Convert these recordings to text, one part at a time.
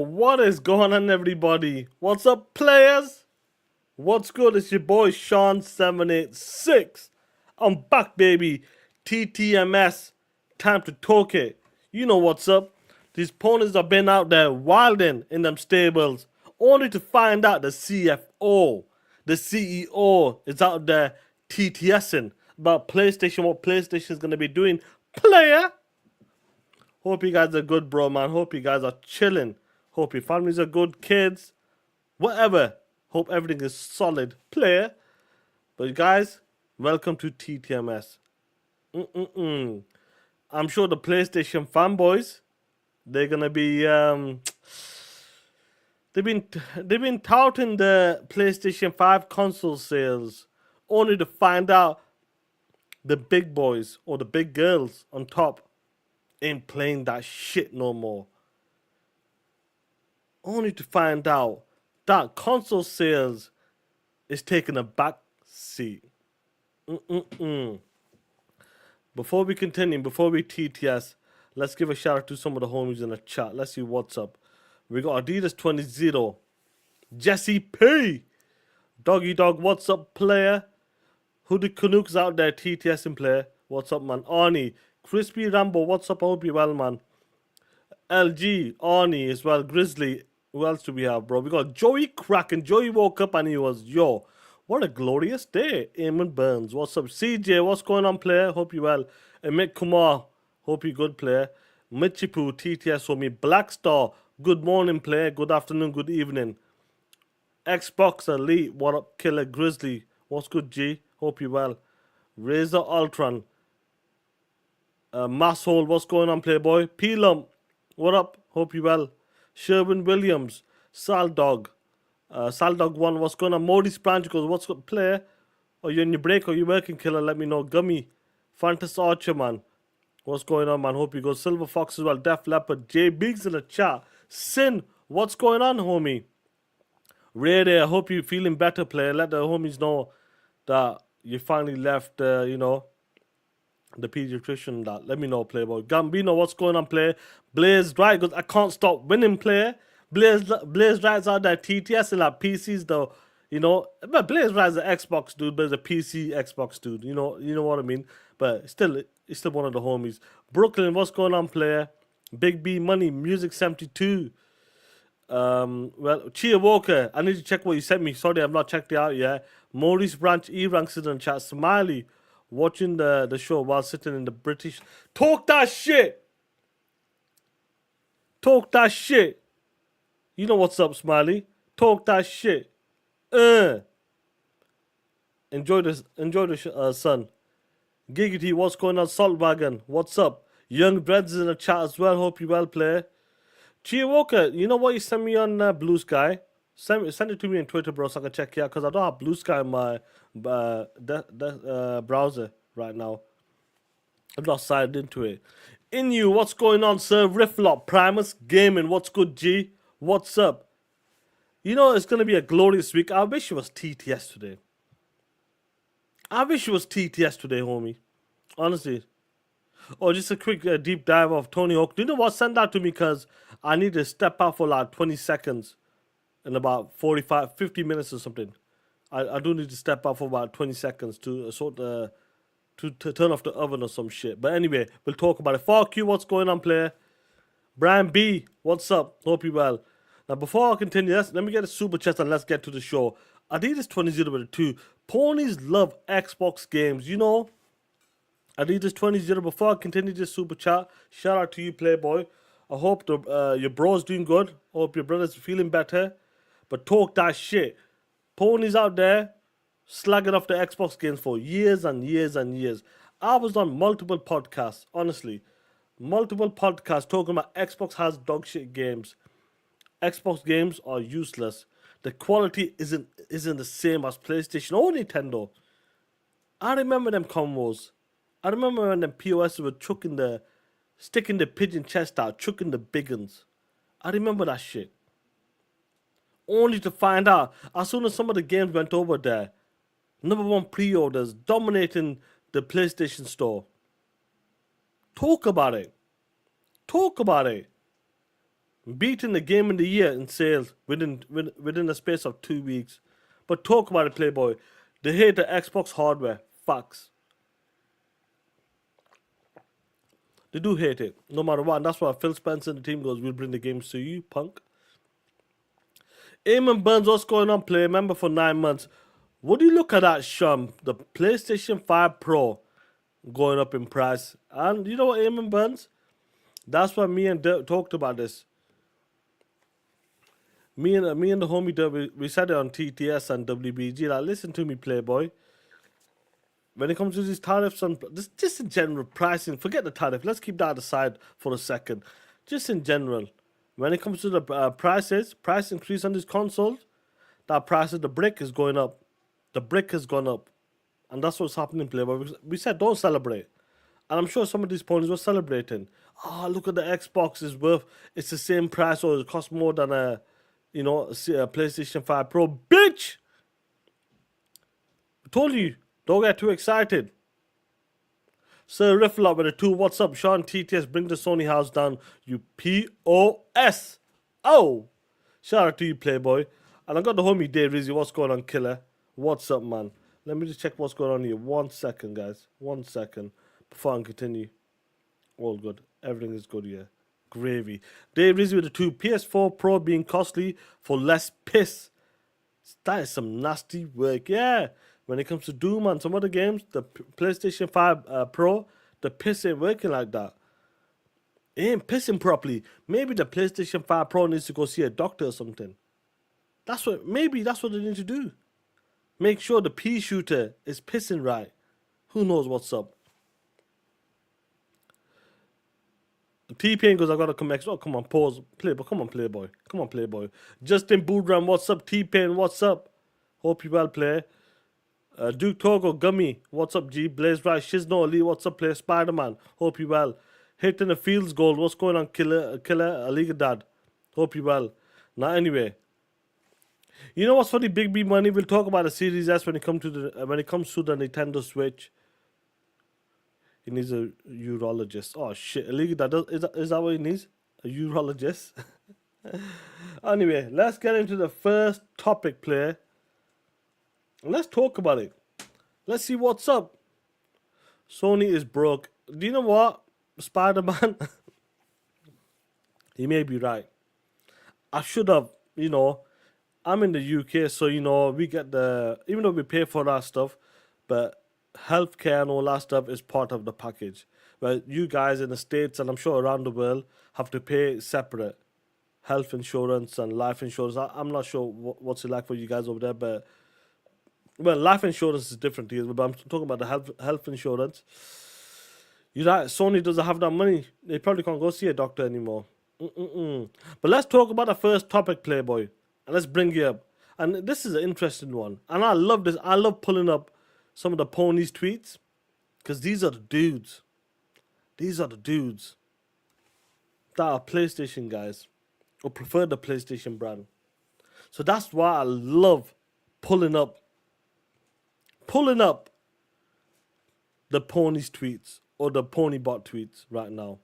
What is going on, everybody? What's up, players? What's good? It's your boy Sean786. I'm back, baby. TTMS. Time to talk it. You know what's up. These ponies have been out there wilding in them stables, only to find out the CFO, the CEO, is out there TTSing about PlayStation, what PlayStation is going to be doing. Player! Hope you guys are good, bro, man. Hope you guys are chilling. Hope your families are good, kids, whatever. Hope everything is solid. Player. But guys, welcome to TTMS. I'm sure the PlayStation fanboys, they're gonna be they've been touting the PlayStation 5 console sales, only to find out the big boys or the big girls on top ain't playing that shit no more. Only to find out that console sales is taking a back seat. Before we continue, before we TTS, let's give a shout out to some of the homies in the chat. Let's see what's up. We got Adidas 20, Jesse P, Doggy Dog, what's up, player? Who the Canucks out there, TTS and player? What's up, man? Arnie, Crispy Rambo, what's up? I hope you well, man. LG, Arnie as well, Grizzly. Who else do we have, bro? We got Joey Kraken. Joey woke up and he was, yo, what a glorious day. Eamon Burns, what's up? CJ, what's going on, player? Hope you well. Amit Kumar, hope you good, player. Michipu, TTS for me. Black Star, good morning, player. Good afternoon, good evening. Xbox Elite, what up, Killer Grizzly? What's good, G? Hope you well. Razor Ultron. Masshole, what's going on, playboy? Pelum, what up? Hope you well. Sherwin Williams, Saldog. Saldog1, what's going on? Maurice Branch goes, what's good, player? Are you on your break or you working, killer? Let me know. Gummy. Fantas Archer, man. What's going on, man? Hope you go. Silver Fox as well. Def Leopard. J Biggs in the chat. Sin, what's going on, homie? Ray there, I hope you're feeling better, player. Let the homies know that you finally left, the pediatrician. That let me know, playboy. Gambino, what's going on, player? Blaze Right goes, I can't stop winning, player. Blaze Right's out there, TTS and like PCs though, But Blaze Right's an Xbox dude, but he's a PC Xbox dude. You know what I mean. But still, he's still one of the homies. Brooklyn, what's going on, player? Big B Money, Music 72. Well, Chia Walker, I need to check what you sent me. Sorry, I've not checked it out yet. Maurice Branch, E-Ranks in the chat. Smiley, watching the show while sitting in the British. Talk that shit! Talk that shit! You know what's up, Smiley. Talk that shit. Enjoy the sun. Giggity, what's going on? Saltwagon, what's up? Young Dreads in the chat as well. Hope you well, player. Chia Walker, you know what you sent me on Blue Sky? Send it to me on Twitter, bro, so I can check it out. Because I don't have Blue Sky in my browser right now. I'm not signed into it. In you, what's going on, sir? Rifflop, Primus Gaming, what's good, G? What's up? You know, it's going to be a glorious week. I wish it was TTS today. I wish it was TTS today, homie. Honestly. Or just a quick deep dive of Tony Hawk. Do you know what? Send that to me because I need to step out for like 20 seconds in about 50 minutes or something. I do need to step out for about 20 seconds to to turn off the oven or some shit. But anyway, we'll talk about it. Fuck you, what's going on, player? Brian B, what's up? Hope you well. Now, before I continue, let me get a super chat and let's get to the show. Adidas 2002. Ponies love Xbox games, you know. Adidas 20, before I continue this super chat, shout out to you, playboy. I hope your bro's doing good. Hope your brother's feeling better. But talk that shit. Ponies out there slagging off the Xbox games for years and years and years. I was on multiple podcasts, honestly. Multiple podcasts talking about Xbox has dog shit games. Xbox games are useless. The quality isn't the same as PlayStation or Nintendo. I remember them combos. I remember when the POS were sticking the pigeon chest out, chucking the big uns. I remember that shit. Only to find out, as soon as some of the games went over there, #1 pre-orders dominating the PlayStation store. Talk about it. Talk about it. beating the game in the year in sales within a space of 2 weeks. But talk about it, Playboy. They hate the Xbox hardware. Facts. They do hate it, no matter what. And that's why Phil Spencer and the team goes, we'll bring the games to you, punk. Eamon Burns, what's going on, player? Member for 9 months. What do you look at that, Shum? The PlayStation 5 Pro going up in price. And you know what, Eamon Burns? That's why me and Dirk talked about this. Me and the homie Dirk, we said it on TTS and WBG. Like, listen to me, Playboy. When it comes to these tariffs and just in general pricing, forget the tariff. Let's keep that aside for a second. Just in general, when it comes to the price increase on these consoles, that price of the brick is going up. The brick has gone up, and that's what's happening, Playboy. We said don't celebrate, and I'm sure some of these ponies were celebrating. Oh, look at the Xbox is worth. It's the same price, or it costs more than a PlayStation 5 Pro. Bitch, I told you. Don't get too excited. Sir Riffle up with a 2. What's up, Sean TTS? Bring the Sony house down, you POS. Oh, shout out to you, Playboy. And I got the homie Dave Rizzy. What's going on, killer? What's up, man? Let me just check what's going on here. 1 second, guys. 1 second before I continue. All good. Everything is good here. Gravy. Dave Rizzy with the 2. PS4 Pro being costly for less piss. That is some nasty work. Yeah. When it comes to Doom and some other games, the PlayStation 5 Pro, the piss ain't working like that. It ain't pissing properly. Maybe the PlayStation 5 Pro needs to go see a doctor or something. Maybe that's what they need to do. Make sure the pea shooter is pissing right. Who knows what's up? T-Pain goes, I gotta come next. Oh, come on, pause. Playboy, come on, Playboy. Come on, Playboy. Justin Boudram, what's up? T-Pain, what's up? Hope you well, play. Duke Togo, Gummy, what's up, G? Blaze Right, Shizno Ali, what's up, play? Spider-Man, hope you well. Hitting the Fields Gold, what's going on, Killer, Aliga Dad? Hope you well. Now, anyway. You know what's funny, Big B Money? We'll talk about the Series S when it comes to the Nintendo Switch. He needs a urologist. Oh shit, Aliga Dad, is that what he needs? A urologist? Anyway, let's get into the first topic, player. Let's talk about it. Let's see what's up. Sony is broke. Do you know what, Spider-Man? He may be right. I should have, I'm in the UK, so, we get even though we pay for our stuff, but healthcare and all that stuff is part of the package. But you guys in the States, and I'm sure around the world, have to pay separate health insurance and life insurance. I'm not sure what's it like for you guys over there, but well, life insurance is different here, but I'm talking about the health insurance. You're right, Sony doesn't have that money. They probably can't go see a doctor anymore. But let's talk about the first topic, Playboy. And let's bring you up. And this is an interesting one. And I love this. I love pulling up some of the ponies' tweets. Because these are the dudes. These are the dudes that are PlayStation guys. Or prefer the PlayStation brand. So that's why I love pulling up the ponies tweets or the pony bot tweets right now.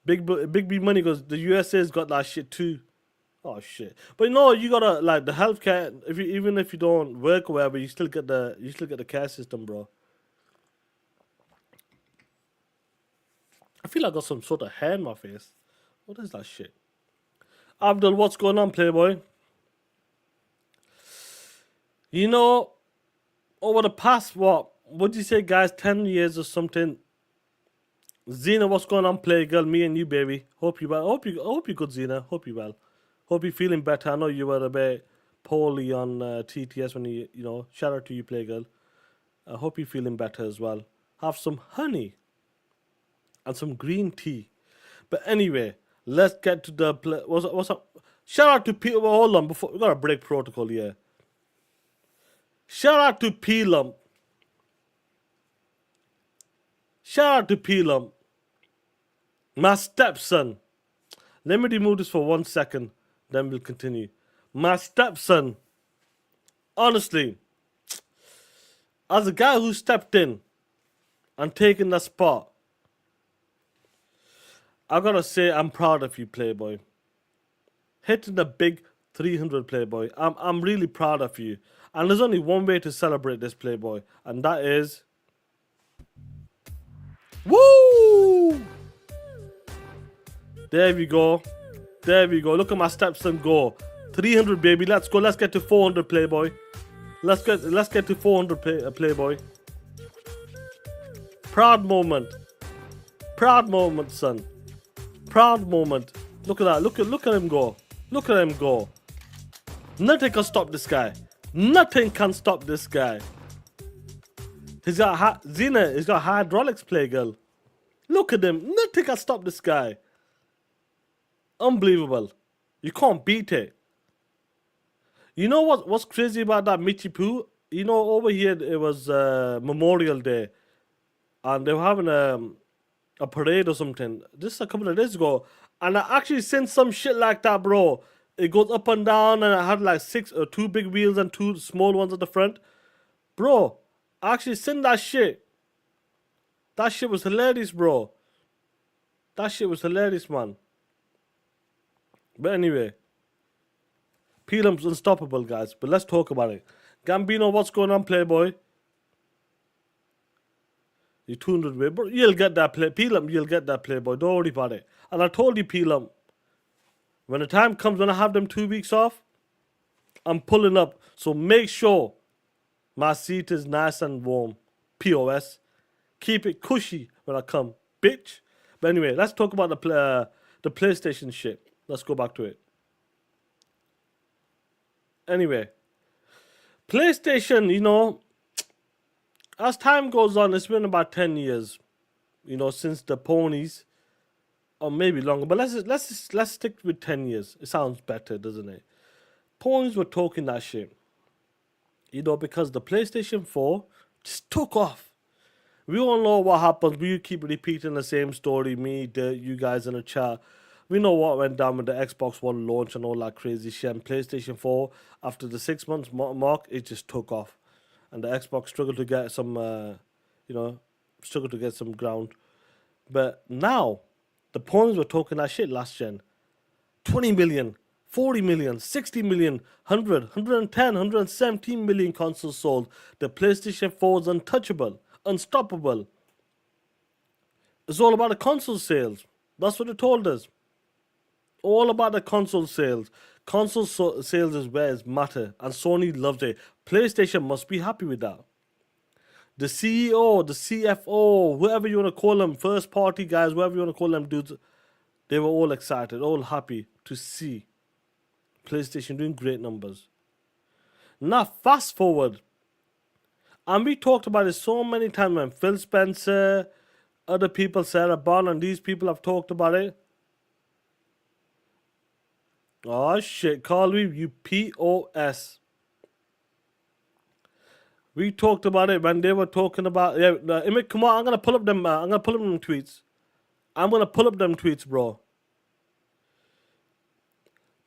Big B Money goes, the USA's got that shit too. Oh shit! But you gotta like the healthcare. Even if you don't work or whatever, you still get the care system, bro. I feel like I got some sort of hair in my face. What is that shit? Abdul, what's going on, Playboy? Over the past, what do you say, guys, 10 years or something? Zena, what's going on, play girl? Me and you, baby. Hope you well. Hope you're good, Zena. Hope you well. Hope you're feeling better. I know you were a bit poorly on TTS when shout out to you, play girl. I hope you're feeling better as well. Have some honey and some green tea. But anyway, let's get to the what's up? Shout out to P. Well, hold on, before we gotta break protocol here. Shout out to P-Lump. Shout out to P-Lump. My stepson. Let me remove this for 1 second. Then we'll continue. My stepson. Honestly. As a guy who stepped in and taken that spot. I gotta say, I'm proud of you, Playboy. Hitting the big 300, Playboy. I'm really proud of you. And there's only one way to celebrate this, Playboy, and that is woo! There we go. There we go. Look at my stepson go. 300, baby. Let's go. Let's get to 400, Playboy. Let's get to 400, Playboy. Proud moment. Proud moment, son. Proud moment. Look at that. Look at him go. Look at him go. Nothing can stop this guy. Nothing can stop this guy. He's got Zena. He's got hydraulics, play girl. Look at him. Nothing can stop this guy. Unbelievable. You can't beat it. You know what's crazy about that Michi Poo? You know, over here it was Memorial Day, and they were having a parade or something. Just a couple of days ago, and I actually seen some shit like that, bro. It goes up and down, and it had like two big wheels and two small ones at the front. Bro, I actually seen that shit. That shit was hilarious, bro. That shit was hilarious, man. But anyway, Pelham's unstoppable, guys. But let's talk about it. Gambino, what's going on, Playboy? You 200 way, but you'll get that Pelham, you'll get that, Playboy. Don't worry about it. And I told you, Pelham, when the time comes when I have them 2 weeks off, I'm pulling up. So make sure my seat is nice and warm. POS. Keep it cushy when I come, bitch. But anyway, let's talk about the PlayStation shit. Let's go back to it. Anyway, PlayStation, you know, as time goes on, it's been about 10 years, you know, since the ponies, or maybe longer. But let's stick with 10 years. It sounds better, doesn't it? Ponies were talking that shit, you know, because the PlayStation 4 just took off. We all know what happens. We keep repeating the same story. Me, you guys in the chat. We know what went down with the Xbox One launch and all that crazy shit. And PlayStation 4, after the 6 months mark, it just took off. And the Xbox struggled to get some, struggled to get some ground. But now, the pawns were talking that shit last gen. 20 million, 40 million, 60 million, 100, 110, 117 million consoles sold. The PlayStation 4 is untouchable, unstoppable. It's all about the console sales. That's what it told us. All about the console sales. Console sales is where it matter, and Sony loves it. PlayStation must be happy with that. The CEO, the CFO, whoever you want to call them, first party guys, whoever you want to call them dudes, they were all excited, all happy to see PlayStation doing great numbers. Now fast forward, and we talked about it so many times when Phil Spencer, other people, Sarah Bond, and these people have talked about it. Oh shit, Carl, you POS. We talked about it when they were talking about Imit, come on, I'm gonna pull up them. I'm gonna pull up them tweets. I'm gonna pull up them tweets, bro.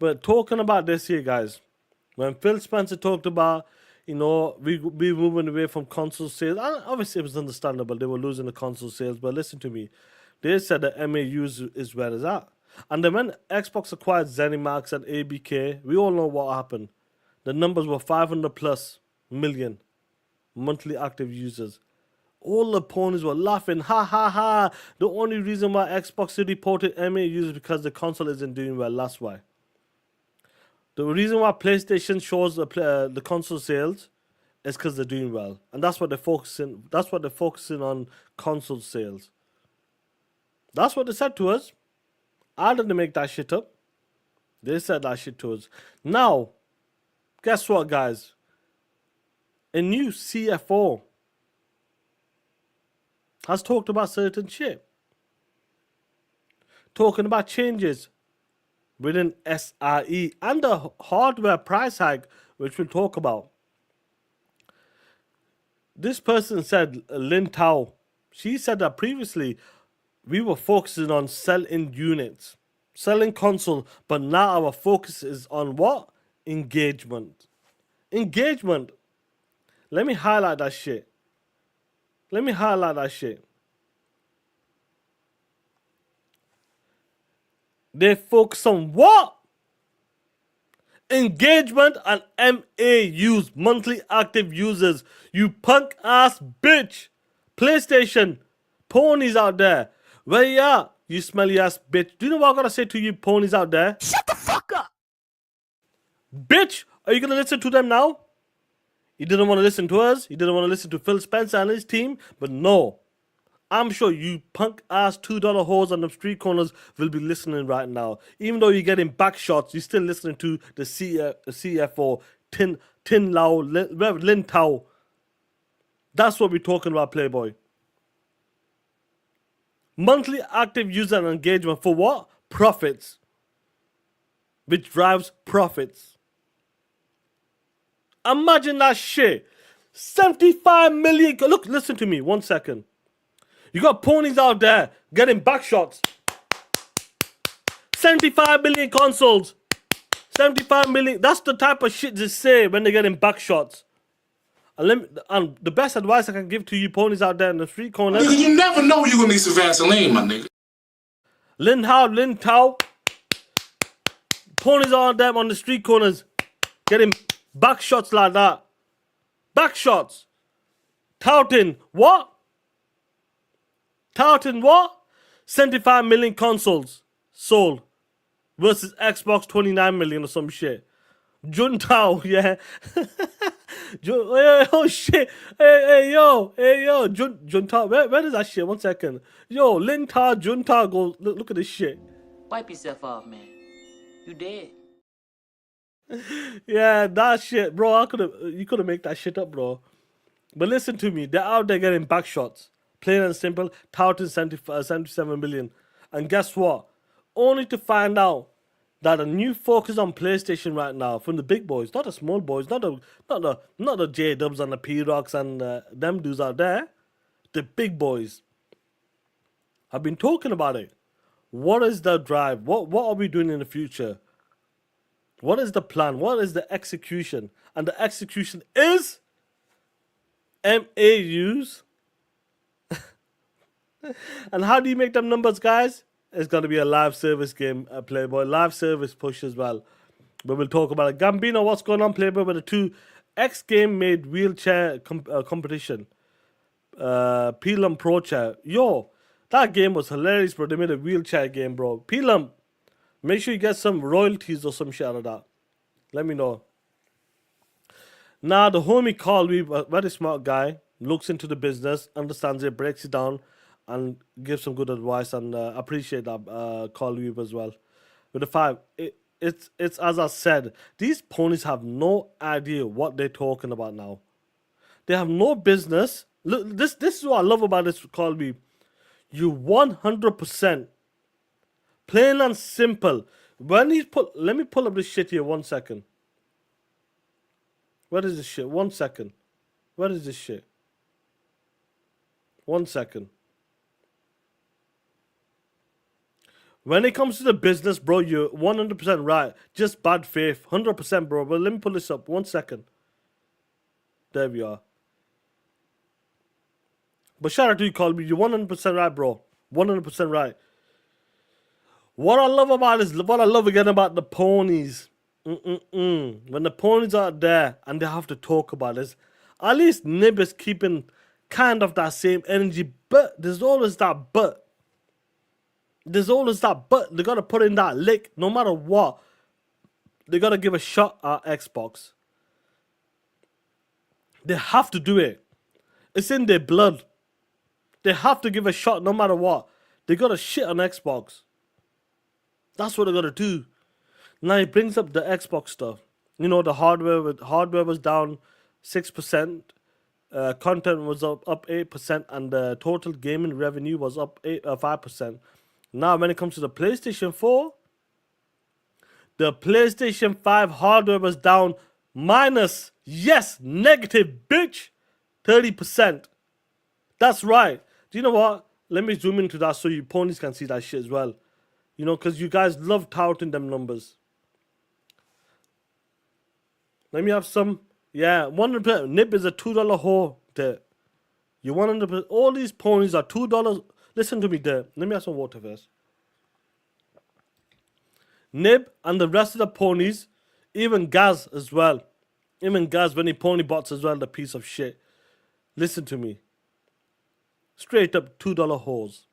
But talking about this here, guys, when Phil Spencer talked about, you know, we moving away from console sales. And obviously, it was understandable they were losing the console sales. But listen to me, they said that MAUs is where it's at. And then when Xbox acquired ZeniMax and ABK, we all know what happened. The numbers were 500 plus million monthly active users. All the ponies were laughing, ha ha ha. The only reason why Xbox reported MAUs is because the console isn't doing well. That's why. The reason why PlayStation shows the console sales is because they're doing well, and that's what they're focusing. That's what they're focusing on, console sales. That's what they said to us. I didn't make that shit up. They said that shit to us. Now, guess what, guys? A new CFO has talked about certain shit. Talking about changes within SRE and the hardware price hike, which we'll talk about. This person said, Lin Tao, she said that previously we were focusing on selling units, selling console, but now our focus is on what? Engagement. Engagement. Let me highlight that shit. Let me highlight that shit. They focus on what? Engagement and MAUs, monthly active users. You punk ass bitch. PlayStation, ponies out there. Where you at, you smelly ass bitch? Do you know what I gotta say to you ponies out there? Shut the fuck up! Bitch, are you gonna listen to them now? You didn't want to listen to us. You didn't want to listen to Phil Spencer and his team. But no, I'm sure you punk ass $2 whores on the street corners will be listening right now. Even though you're getting back shots, you're still listening to the CFO, Tin Lau, Lin Tao. That's what we're talking about, Playboy. Monthly active user engagement for what? Profits. Which drives profits. Imagine that shit. 75 million. Look, listen to me 1 second. You got ponies out there getting back shots. 75 million consoles. 75 million. That's the type of shit they say when they're getting back shots. And the best advice I can give to you ponies out there in the street corners. Nigga, you never know you're gonna need some Vaseline, my nigga. Lin Tao. Ponies out there on the street corners getting back shots like that. Back shots. Touting what? Touting what? 75 million consoles sold versus Xbox 29 million or some shit. Juntao, yeah. Oh shit. Hey yo. Juntao. Where is that shit? 1 second. Yo, Lin Tao, Juntao, go look at this shit. Wipe yourself off, man. You dead. Yeah, that shit, bro. You couldn't make that shit up, bro. But listen to me, they're out there getting back shots. Plain and simple, touting 77 million. And guess what? Only to find out that a new focus on PlayStation right now from the big boys, not the small boys, not the J Dubs and the P Rocks and them dudes out there. The big boys. I've been talking about it. What is the drive? What are we doing in the future? What is the plan? What is the execution? And the execution is MAUs. And how do you make them numbers, guys? It's going to be a live service game, Playboy. Live service push as well. But we'll talk about it. Gambino, what's going on, Playboy? With the 2X game made wheelchair competition. Pelum Pro Chair. Yo, that game was hilarious, bro. They made a wheelchair game, bro. Pelum, make sure you get some royalties or some shit out of that. Let me know. Now, the homie Carl Weeb, a very smart guy, looks into the business, understands it, breaks it down, and gives some good advice. And appreciate that, Carl Weeb as well. With the 5, it's as I said, these ponies have no idea what they're talking about now. They have no business. Look, this is what I love about this, Carl Weeb. You 100%. Plain and simple. Let me pull up this shit here 1 second. Where is this shit? 1 second. Where is this shit? 1 second. When it comes to the business, bro, you're 100% right. Just bad faith. 100%, bro. But let me pull this up. 1 second. There we are. But shout out to you, Colby. You're 100% right, bro. 100% right. What I love again about the ponies. When the ponies are there and they have to talk about this, at least Nib is keeping kind of that same energy. But there's always that but. There's always that but. They got to put in that lick no matter what. They got to give a shot at Xbox. They have to do it. It's in their blood. They have to give a shot no matter what. They got to shit on Xbox. That's what they got to do. Now he brings up the Xbox stuff. You know, the hardware was down 6%. Content was up 8%. And the total gaming revenue was up 5%. Now when it comes to the PlayStation 4, the PlayStation 5 hardware was down negative, bitch, 30%. That's right. Do you know what? Let me zoom into that so you ponies can see that shit as well. You know, because you guys love touting them numbers. Let me have some. Yeah, 100%. Nib is a $2 whore there. You 100%. All these ponies are $2. Listen to me there. Let me have some water first. Nib and the rest of the ponies, even Gaz as well. Even Gaz, when he pony bots as well, the piece of shit. Listen to me. Straight up $2 whores.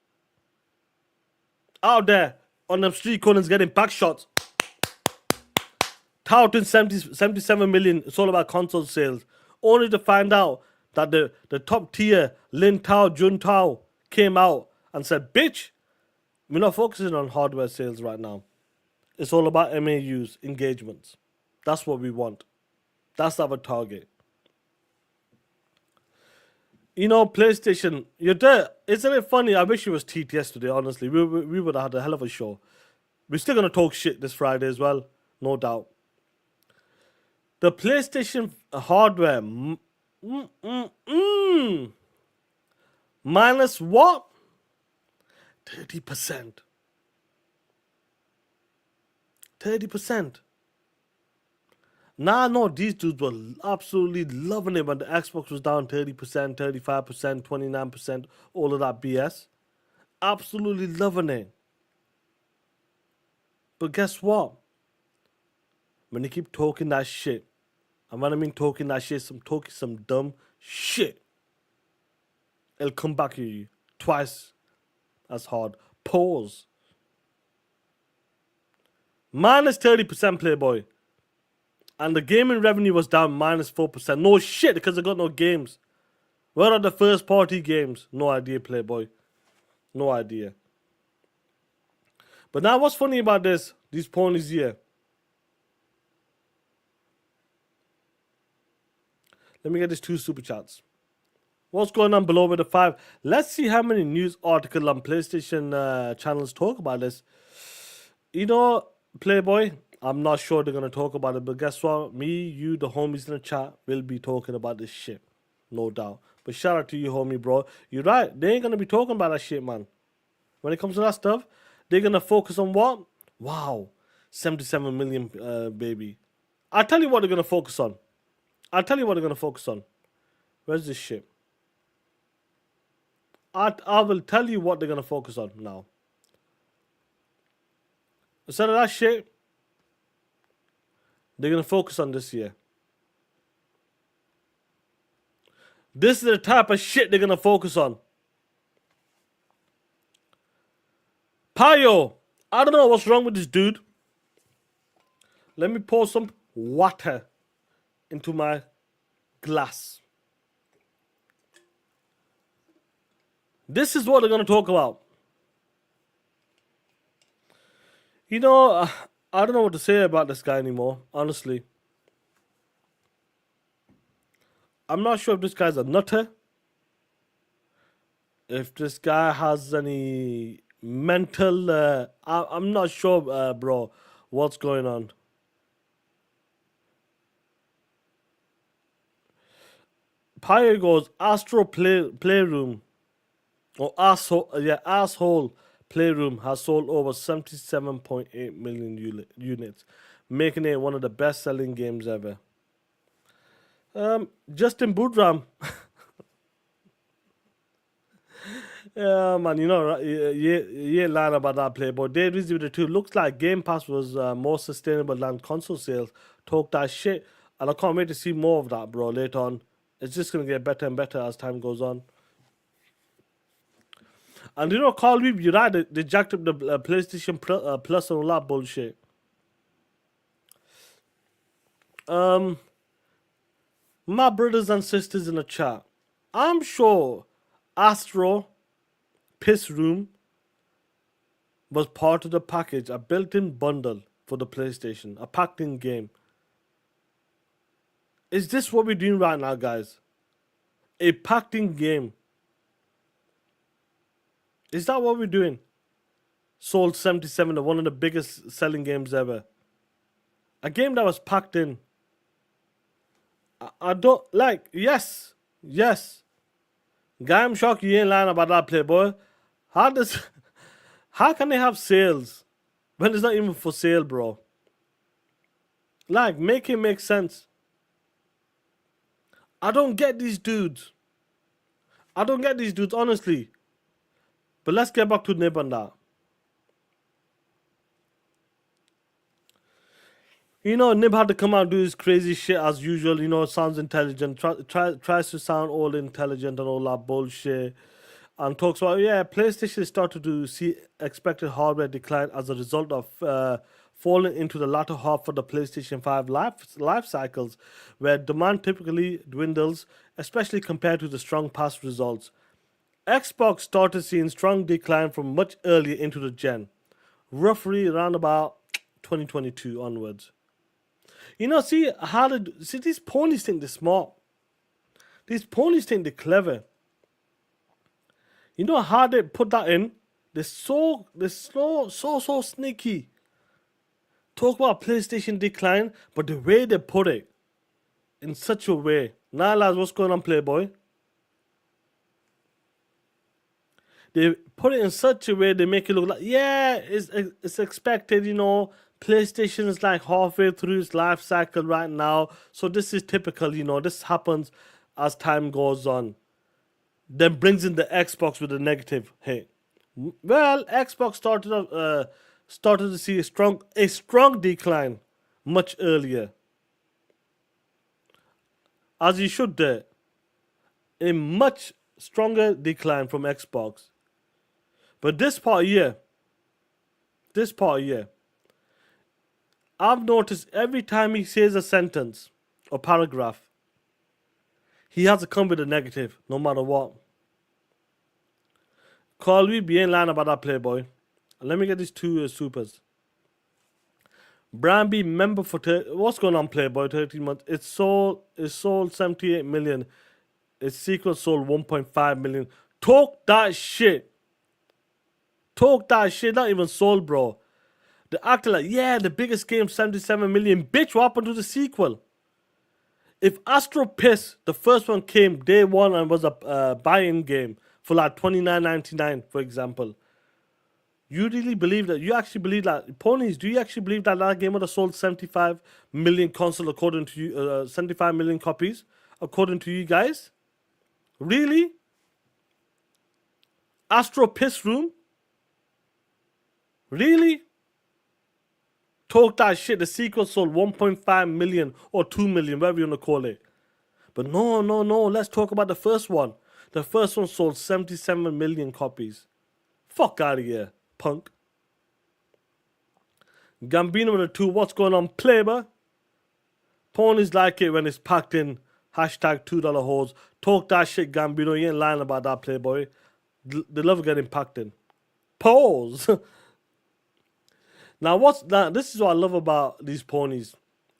Out there on them street corners getting back shots. Touting 77 million. It's all about console sales. Only to find out that the top tier Lin Tao, Jun Tao came out and said, bitch, we're not focusing on hardware sales right now. It's all about MAUs, engagements. That's what we want. That's our target. You know, PlayStation, you're there. Isn't it funny? I wish it was TTS today, honestly. We would have had a hell of a show. We're still going to talk shit this Friday as well, no doubt. The PlayStation hardware, minus what? 30%. 30%. Now I know these dudes were absolutely loving it when the Xbox was down 30%, 35%, 29%, all of that BS. Absolutely loving it. But guess what? When you keep talking that shit, and when I mean talking that shit, I'm talking some dumb shit, it'll come back at you twice as hard. Pause. Minus 30% Playboy. And the gaming revenue was down minus 4%. No shit, because I got no games. Where are the first party games? No idea, Playboy. No idea. But now what's funny about this? These ponies here. Let me get these 2 super chats. What's going on below with the 5? Let's see how many news articles on PlayStation channels talk about this. You know, Playboy, I'm not sure they're going to talk about it, but guess what? Me, you, the homies in the chat will be talking about this shit. No doubt. But shout out to you, homie, bro. You're right. They ain't going to be talking about that shit, man. When it comes to that stuff, they're going to focus on what? Wow. 77 million, baby. I'll tell you what they're going to focus on. Where's this shit? I will tell you what they're going to focus on now. Instead of that shit, they're going to focus on this year. This is the type of shit they're going to focus on. Payo, I don't know what's wrong with this dude. Let me pour some water into my glass. This is what they're going to talk about. You know, I don't know what to say about this guy anymore, honestly. I'm not sure if this guy's a nutter. If this guy has any mental... I'm not sure, bro, what's going on. Pyre goes, Astro Playroom. Or Asshole Playroom has sold over 77.8 million units, making it one of the best-selling games ever. Justin Boodram. Yeah, man, you know, you ain't lying about that, Playboy. They received it too. Looks like Game Pass was more sustainable than console sales. Talk that shit. And I can't wait to see more of that, bro, later on. It's just going to get better and better as time goes on. And you know, Carl Weeb, you're right. They jacked up the PlayStation Plus and all that bullshit. My brothers and sisters in the chat, I'm sure Astro Piss Room was part of the package, a built-in bundle for the PlayStation, a packed-in game. Is this what we're doing right now, guys? A packed-in game. Is that what we're doing? Sold 77, one of the biggest selling games ever. A game that was packed in. I don't like, yes. Guy, I'm shocked you ain't lying about that, Playboy. How can they have sales when it's not even for sale, bro? Like, make it make sense. I don't get these dudes. Honestly. But let's get back to Nib on that. You know, Nib had to come out and do his crazy shit as usual. You know, sounds intelligent, tries to sound all intelligent and all that bullshit. And talks about, yeah, PlayStation started to see expected hardware decline as a result of falling into the latter half of the PlayStation 5 life cycles, where demand typically dwindles, especially compared to the strong past results. Xbox started seeing strong decline from much earlier into the gen, roughly around about 2022 onwards. You know, see these ponies think they're smart. These ponies think they're clever. You know how they put that in? They're so sneaky. Talk about PlayStation decline, but the way they put it in such a way. Now, lads, what's going on, Playboy? They put it in such a way they make it look like, yeah, it's expected, you know. PlayStation is like halfway through its life cycle right now, so this is typical, you know. This happens as time goes on. Then brings in the Xbox with a negative hit. Well, Xbox started to see a strong decline much earlier, as you should do. A much stronger decline from Xbox. But this part year, I've noticed every time he says a sentence or paragraph, he has to come with a negative, no matter what. Call me bien lying about that, Playboy. Let me get these two supers. Brand B member for what's going on, Playboy? 13 months. It sold 78 million. Its sequel sold 1.5 million. Talk that shit. Not even sold, bro. They acted like, yeah, the biggest game, 77 million. Bitch, what happened to the sequel? If Astro Piss, the first one came day one and was a buy-in game for like $29.99, for example, you really believe that? You actually believe that? Ponies, do you actually believe that that game would have sold 75 million console according to you, 75 million copies according to you guys? Really? Astro Piss Room? Really? Talk that shit. The sequel sold 1.5 million or 2 million, whatever you want to call it. But no. Let's talk about the first one. The first one sold 77 million copies. Fuck out of here, punk. Gambino with a 2. What's going on, Playboy? Ponies like it when it's packed in. Hashtag $2 hoes. Talk that shit, Gambino. You ain't lying about that, Playboy. They love getting packed in. Pause. Now, this is what I love about these ponies.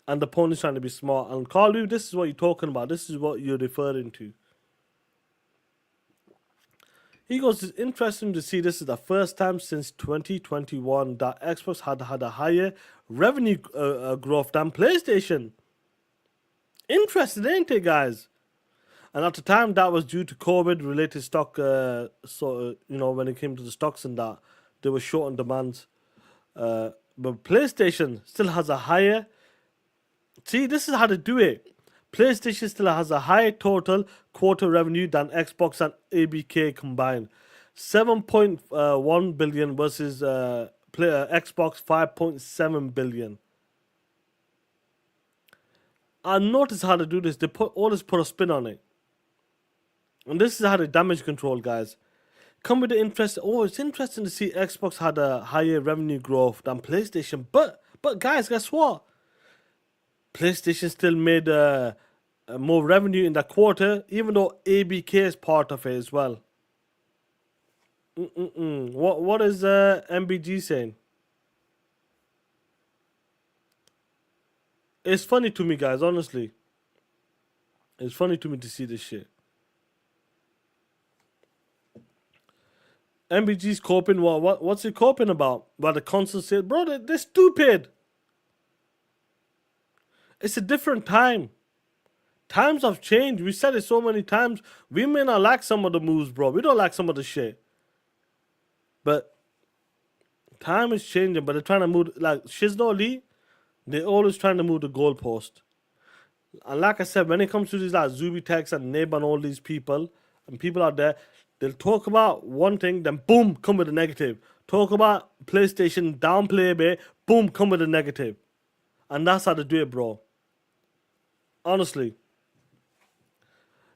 And the ponies trying to be smart. And Carl, this is what you're talking about. This is what you're referring to. He goes, it's interesting to see this is the first time since 2021 that Xbox had a higher revenue growth than PlayStation. Interesting, ain't it, guys? And at the time, that was due to COVID-related stock. When it came to the stocks and that, they were short on demands. But PlayStation still has a higher. See, this is how to do it. PlayStation still has a higher total quarter revenue than Xbox and ABK combined. 7.1 billion versus Xbox 5.7 billion. I noticed how to do this. They always put a spin on it. And this is how they damage control, guys. Come with the interest. Oh, it's interesting to see Xbox had a higher revenue growth than PlayStation. But guys, guess what? PlayStation still made more revenue in that quarter, even though ABK is part of it as well. What is MBG saying? It's funny to me, guys, honestly. It's funny to me to see this shit. MBG's coping. What's he coping about? About the console sale? Bro, they're stupid. It's a different time. Times have changed. We said it so many times. We may not like some of the moves, bro. We don't like some of the shit. But time is changing. But they're trying to move, like Shizno Lee, they're always trying to move the goalpost. And like I said, when it comes to these like Zubitex and Neb and all these people, and people out there, they'll talk about one thing, then boom, come with a negative. Talk about PlayStation, downplay a bit, boom, come with a negative. And that's how they do it, bro. Honestly.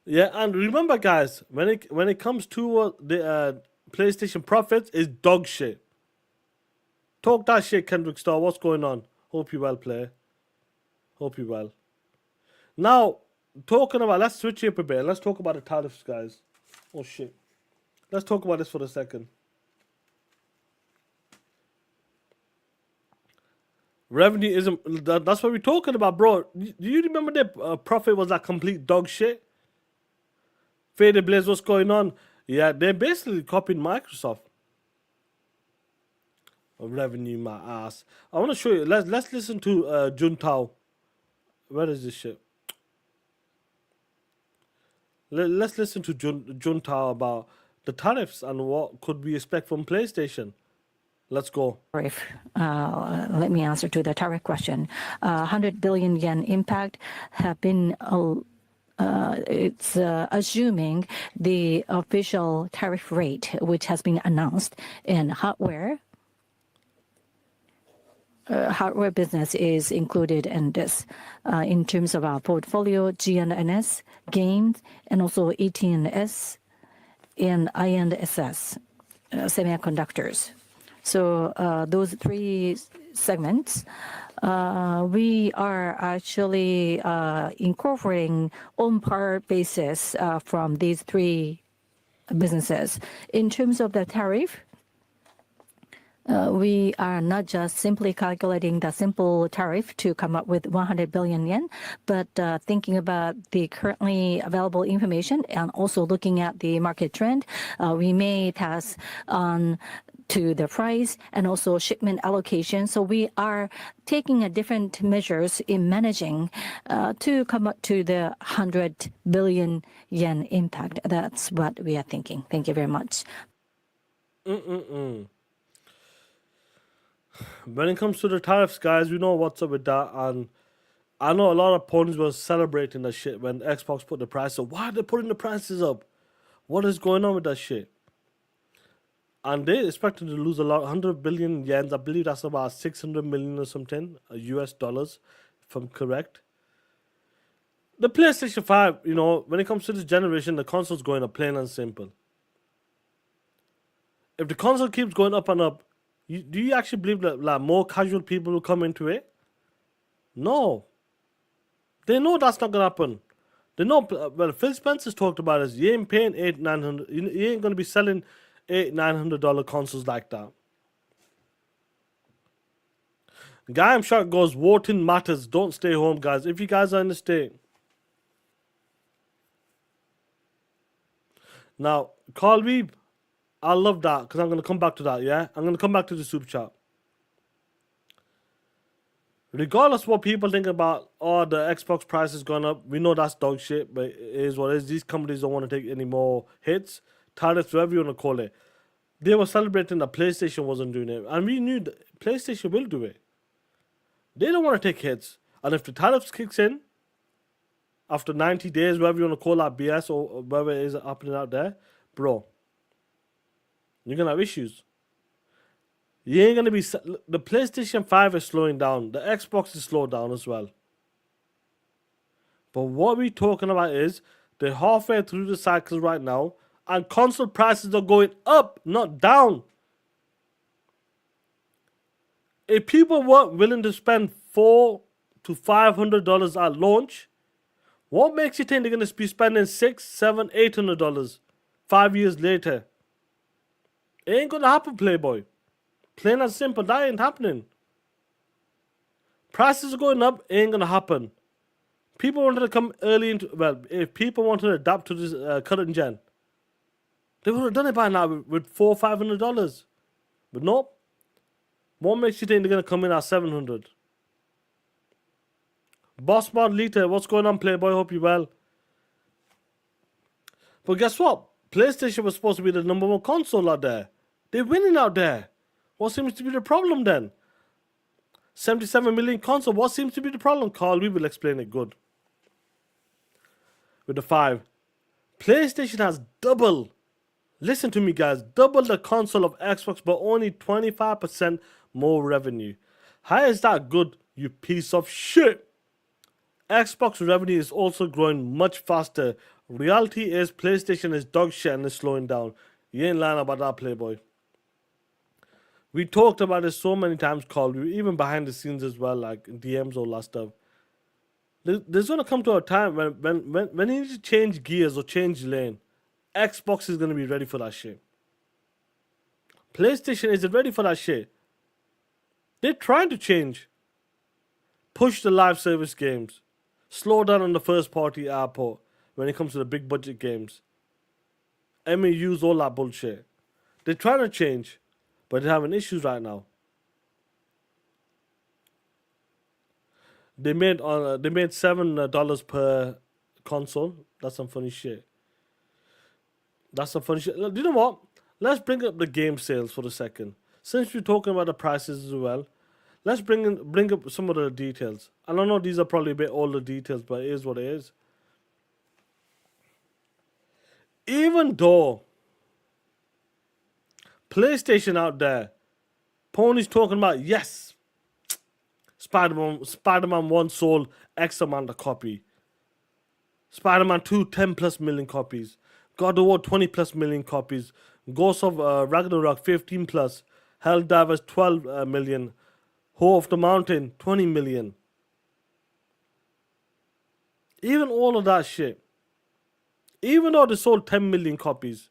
Yeah, and remember, guys, when it comes to the PlayStation profits, is dog shit. Talk that shit, Kendrick Star. What's going on? Hope you well, player. Hope you well. Now, talking about, let's switch it up a bit. Let's talk about the tariffs, guys. Oh shit. Let's talk about this for a second. Revenue isn't. That's what we're talking about, bro. Do you remember the profit was like complete dog shit? Faded Blaze, what's going on? Yeah, they're basically copying Microsoft. Revenue, my ass. I want to show you. Let's listen to Juntao. Where is this shit? Let's listen to Juntao about the tariffs and what could we expect from PlayStation. Let's go. Tariff. Let me answer to the tariff question. 100 billion yen impact have been. It's assuming the official tariff rate, which has been announced in hardware. Hardware business is included in this. In terms of our portfolio, GNS, games, and also ETNS and INSS, semiconductors. So those three segments, we are actually incorporating on par basis from these three businesses. In terms of the tariff, we are not just simply calculating the simple tariff to come up with 100 billion yen, but thinking about the currently available information and also looking at the market trend, we may pass on to the price and also shipment allocation. So we are taking a different measures in managing to come up to the 100 billion yen impact. That's what we are thinking. Thank you very much. When it comes to the tariffs, guys, we know what's up with that. And I know a lot of ponies were celebrating that shit when Xbox put the price up. Why are they putting the prices up? What is going on with that shit? And they expected to lose a lot, 100 billion yens. I believe that's about 600 million or something, US dollars, if I'm correct. The PlayStation 5, you know, when it comes to this generation, the console's going up, plain and simple. If the console keeps going up and up, do you actually believe that like more casual people will come into it? No. They know that's not going to happen. They know, well, Phil Spencer's talked about this. You ain't paying $800-900. You ain't going to be selling $800-900 consoles like that. Guy I'm sure goes, voting matters. Don't stay home, guys. If you guys are in the state. Now, Carl Weeb, I love that because I'm going to come back to that, yeah? I'm going to come back to the super chat. Regardless of what people think about, oh, the Xbox price has gone up, we know that's dog shit, but it is what it is. These companies don't want to take any more hits, tariffs, whatever you want to call it. They were celebrating that PlayStation wasn't doing it, and we knew that PlayStation will do it. They don't want to take hits, and if the tariffs kicks in, after 90 days, whatever you want to call that BS or whatever it is happening out there, bro, you're going to have issues. You ain't going to be... The PlayStation 5 is slowing down. The Xbox is slowed down as well. But what we're talking about is they're halfway through the cycle right now and console prices are going up, not down. If people weren't willing to spend $400 to $500 at launch, what makes you think they're going to be spending $600, $700, $800 5 years later? It ain't going to happen, Playboy. Plain and simple, that ain't happening. Prices are going up, ain't going to happen. People wanted to come early into... Well, if people wanted to adapt to this current gen, they would have done it by now with $400, $500. But nope. What makes you think they're going to come in at $700? Boss Mod Lita, what's going on, Playboy? Hope you well. But guess what? PlayStation was supposed to be the number one console out there. They're winning out there. What seems to be the problem then? 77 million console. What seems to be the problem? Carl, we will explain it good. With the 5. PlayStation has double. Listen to me, guys. Double the console of Xbox, but only 25% more revenue. How is that good? You piece of shit. Xbox revenue is also growing much faster. Reality is PlayStation is dog shit and is slowing down. You ain't lying about that, Playboy. We talked about it so many times, Carl. We even behind the scenes as well, like DMs, all that stuff. There's gonna come to a time when you need to change gears or change lane. Xbox is gonna be ready for that shit. PlayStation isn't ready for that shit. They're trying to change. Push the live service games. Slow down on the first party output when it comes to the big budget games. MAUs, all that bullshit. They're trying to change, but they're having issues right now. They made $7 per console. That's some funny shit. That's some funny shit. Look, you know what? Let's bring up the game sales for a second. Since we're talking about the prices as well, let's bring up some of the details. I don't know, these are probably a bit older details, but it is what it is. Even though PlayStation out there, Pony's talking about, yes, Spider-Man 1 sold X amount of copy. Spider-Man 2, 10 plus million copies. God of War, 20 plus million copies. Ghost of Ragnarok, 15 plus. Helldivers, 12 million. Hoe of the Mountain, 20 million. Even all of that shit. Even though they sold 10 million copies.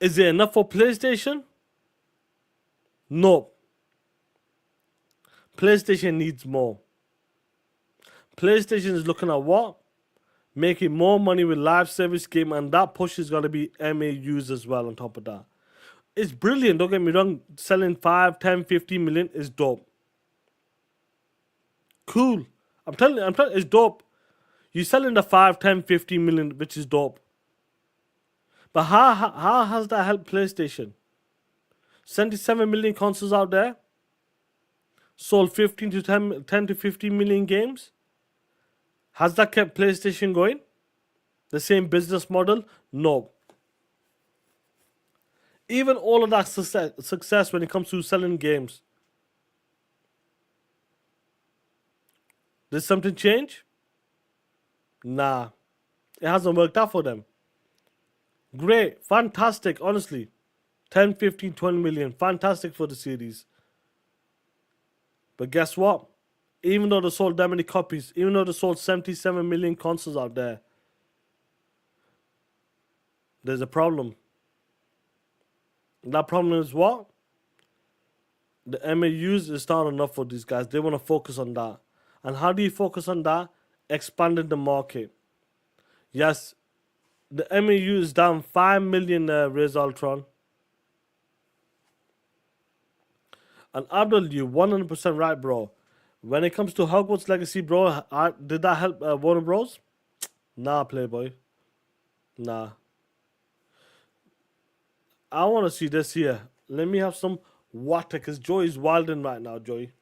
Is it enough for PlayStation? No. PlayStation needs more. PlayStation is looking at what? Making more money with live service game, and that push is going to be MAUs as well on top of that. It's brilliant, don't get me wrong. Selling 5, 10, 15 million is dope. Cool. I'm telling you, it's dope. You're selling the 5, 10, 15 million, which is dope. But how has that helped PlayStation? 77 million consoles out there. Sold 10 to 15 million games. Has that kept PlayStation going? The same business model? No. Even all of that success when it comes to selling games. Did something change? Nah. It hasn't worked out for them. Great. Fantastic, honestly. 10, 15, 20 million. Fantastic for the series. But guess what? Even though they sold that many copies, even though they sold 77 million consoles out there, there's a problem. That problem is what? The MAUs is not enough for these guys. They want to focus on that. And how do you focus on that? Expanding the market. Yes, the MAU is down 5 million Raze Ultron. And Abdul, you 100% right, bro. When it comes to Hogwarts Legacy, bro, did that help Warner Bros? Nah, Playboy. Nah. I want to see this here. Let me have some water, because Joey is wilding right now, Joey.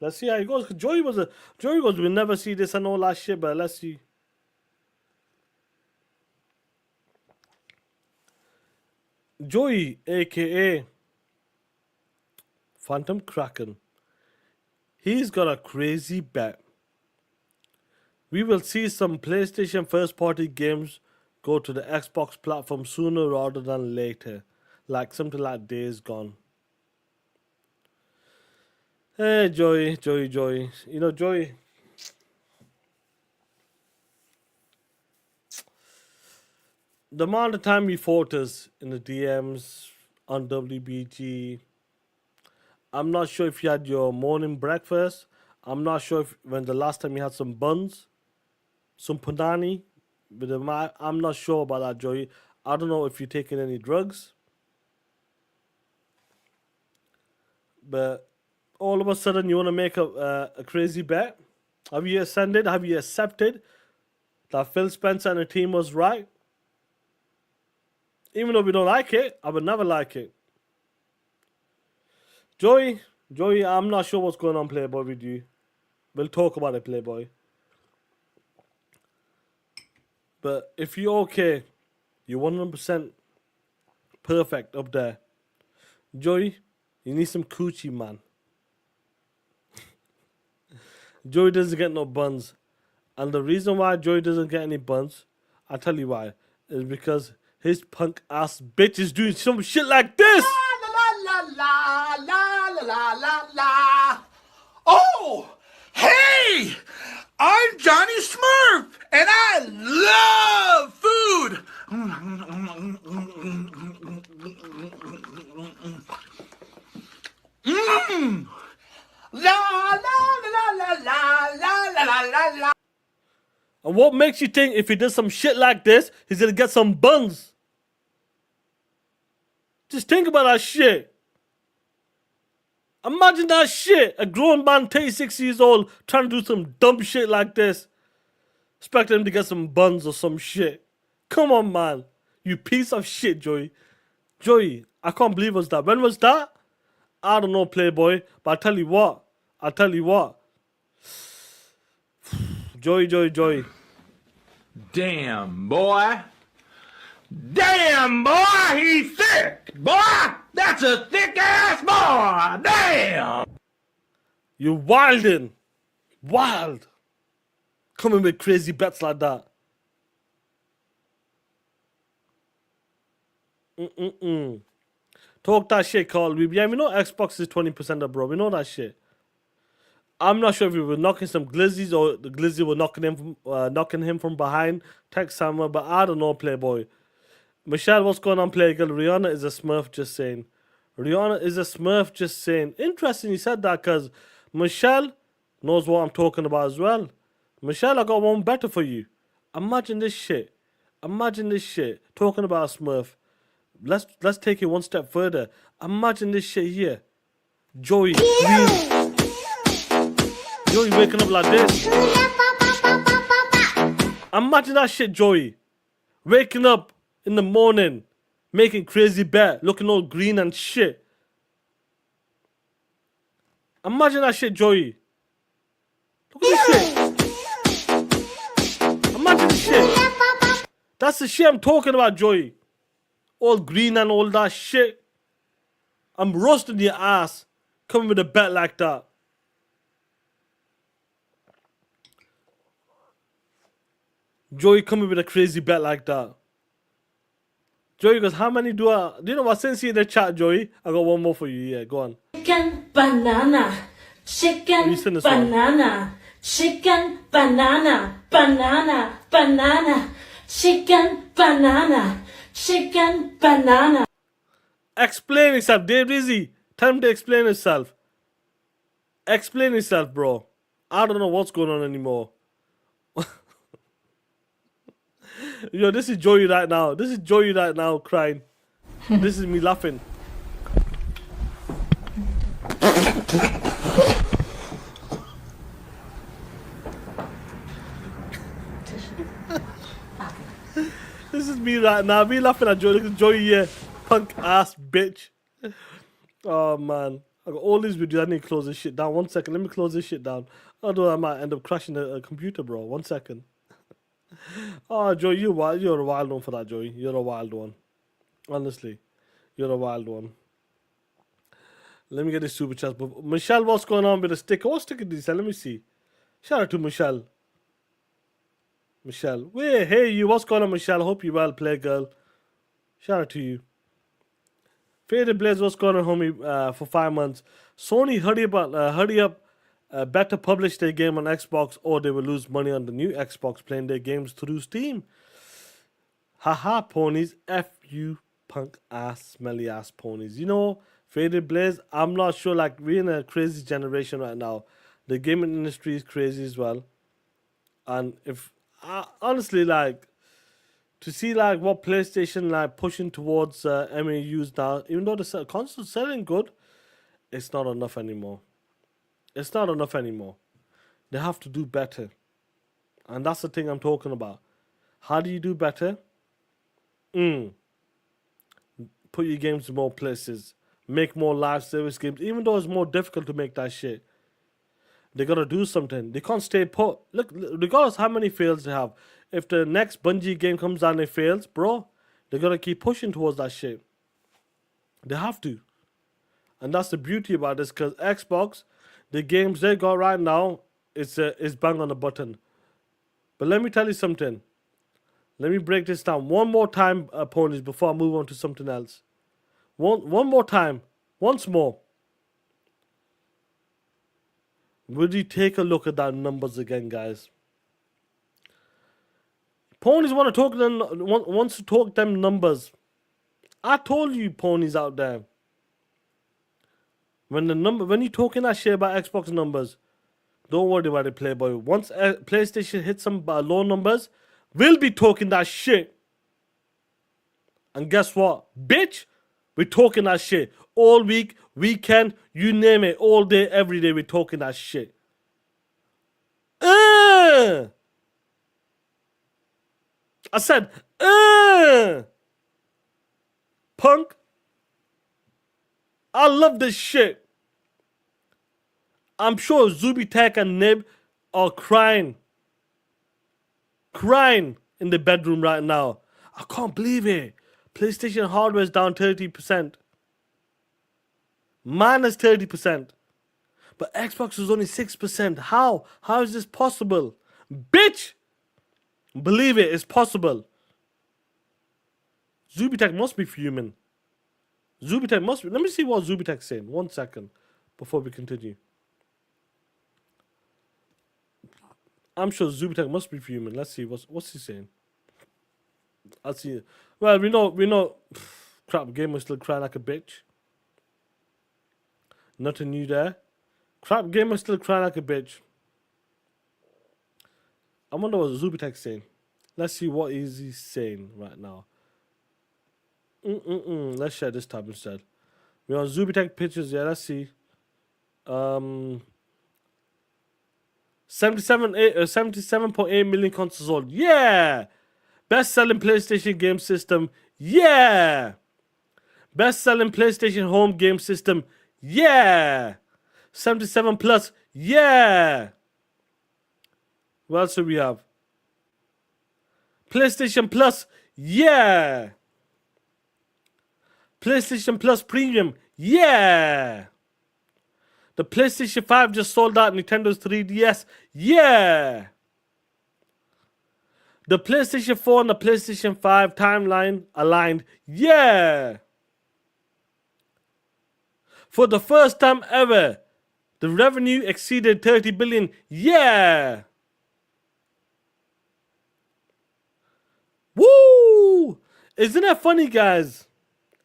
Let's see how it goes. Joey goes, we'll never see this and all that shit, but let's see. Joey, aka Phantom Kraken. He's got a crazy bet. We will see some PlayStation first party games go to the Xbox platform sooner rather than later. Like something like Days Gone. Hey, Joey. You know, Joey. The amount of time he fought us in the DMs on WBG. I'm not sure if you had your morning breakfast. I'm not sure if when the last time you had some buns, some panani. I'm not sure about that, Joey. I don't know if you're taking any drugs. But all of a sudden you want to make a crazy bet? Have you ascended? Have you accepted that Phil Spencer and the team was right? Even though we don't like it, I would never like it. Joey, I'm not sure what's going on, Playboy, with you. We'll talk about it, Playboy. But if you're okay, you're 100% perfect up there. Joey, you need some coochie, man. Joey doesn't get no buns. And the reason why Joey doesn't get any buns, I'll tell you why, is because his punk ass bitch is doing some shit like this. Oh, hey, I'm Johnny Smurf, and I love food. La la la la la la la la la. And what makes you think if he does some shit like this, he's gonna get some buns? Just think about that shit. Imagine that shit. A grown man, 36 years old, trying to do some dumb shit like this. Expect him to get some buns or some shit. Come on, man. You piece of shit, Joey. Joey, I can't believe it was that. When was that? I don't know, Playboy. But I'll tell you what. Joey. Damn, boy. Damn, boy, he's thick. Boy, that's a thick ass boy. Damn. You wildin'. Wild. Coming with crazy bets like that. Talk that shit, Carl. Yeah, we know Xbox is 20% up, bro. We know that shit. I'm not sure if we were knocking some glizzies or the glizzy were knocking him from behind. Text Samuel, but I don't know, Playboy. Michelle, what's going on, Playgirl? Rihanna is a smurf, just saying. Rihanna is a smurf, just saying. Interesting you said that, because Michelle knows what I'm talking about as well. Michelle, I got one better for you. Imagine this shit. Talking about a smurf. Let's take it one step further. Imagine this shit here. Joey waking up like this. Imagine that shit, Joey. Waking up in the morning, making crazy bet, looking all green and shit. Imagine that shit, Joey. Look at this shit. Imagine this shit. That's the shit I'm talking about, Joey. All green and all that shit. I'm roasting your ass coming with a bet like that. Joey coming with a crazy bet like that. Joey goes, how many do you know what? Since you're in the chat, Joey, I got one more for you. Yeah, go on. Chicken banana. Chicken You sing this one. banana. Chicken banana. Banana. Banana. Chicken banana. Chicken banana. Explain yourself, Dave Rizzy. Tell him to explain himself. Explain yourself, bro. I don't know what's going on anymore. Yo, this is Joey right now. Crying. This is me laughing. This is me right now. Me laughing at Joey. Look at Joey here. Punk ass bitch. Oh man. I got all these videos. I need to close this shit down. 1 second. Let me close this shit down. Otherwise I might end up crashing a computer, bro. 1 second. Oh, Joey, you're a wild one for that, Joey. You're a wild one. Honestly. You're a wild one. Let me get this super chat. Michelle, what's going on with the sticker? What sticker did you sell? Let me see. Shout out to Michelle. Wait, hey you, what's going on, Michelle? Hope you well, play girl. Shout out to you. Faded Blaze, what's going on, homie? For 5 months. Sony, hurry up. Better publish their game on Xbox, or they will lose money on the new Xbox playing their games through Steam. Haha, ponies. F you, punk ass, smelly ass ponies. You know, Faded Blaze, I'm not sure. Like, we're in a crazy generation right now. The gaming industry is crazy as well. And if honestly, like, to see like what PlayStation like pushing towards MAUs now, even though the console's selling good, it's not enough anymore. They have to do better. And that's the thing I'm talking about. How do you do better? Put your games in more places. Make more live service games. Even though it's more difficult to make that shit. They gotta do something. They can't stay put. Look, regardless how many fails they have, if the next Bungie game comes out and it fails, bro, they gotta keep pushing towards that shit. They have to. And that's the beauty about this, because Xbox, the games they got right now, is bang on the button. But let me tell you something. Let me break this down one more time, ponies, before I move on to something else. One more time. Once more. Would you take a look at that numbers again, guys? Ponies want to talk them. Wants to talk them numbers. I told you, ponies out there. When you talking that shit about Xbox numbers, don't worry about it, Playboy. Once PlayStation hits some low numbers, we'll be talking that shit. And guess what, bitch? We're talking that shit all week, weekend, you name it, all day, every day. We're talking that shit. I said, punk. I love this shit. I'm sure Zubitech and Nib are crying in the bedroom right now. I can't believe it. PlayStation hardware is down 30%. Minus 30%. But Xbox is only 6%. How? How is this possible? Bitch! Believe it, it's possible. Zubitech must be fuming. Zubitech must be. Let me see what Zubitech's saying. 1 second before we continue. I'm sure Zubitech must be fuming. Let's see what's he saying. I'll see. Well, we know. Crap, gamer still crying like a bitch. Nothing new there. Crap, gamer still crying like a bitch. I wonder what Zubitech's saying. Let's see what is he saying right now. Let's share this tab instead. We're on Zubitech pictures. Yeah, let's see. 77.8 million consoles sold. Yeah. Best-selling PlayStation game system. Yeah. Best-selling PlayStation home game system. Yeah. 77 plus. Yeah. What else do we have? PlayStation Plus. Yeah. PlayStation Plus Premium. Yeah. The PlayStation 5 just sold out Nintendo's 3DS. Yeah. The PlayStation 4 and the PlayStation 5 timeline aligned. Yeah. For the first time ever, the revenue exceeded 30 billion. Yeah. Woo! Isn't that funny, guys?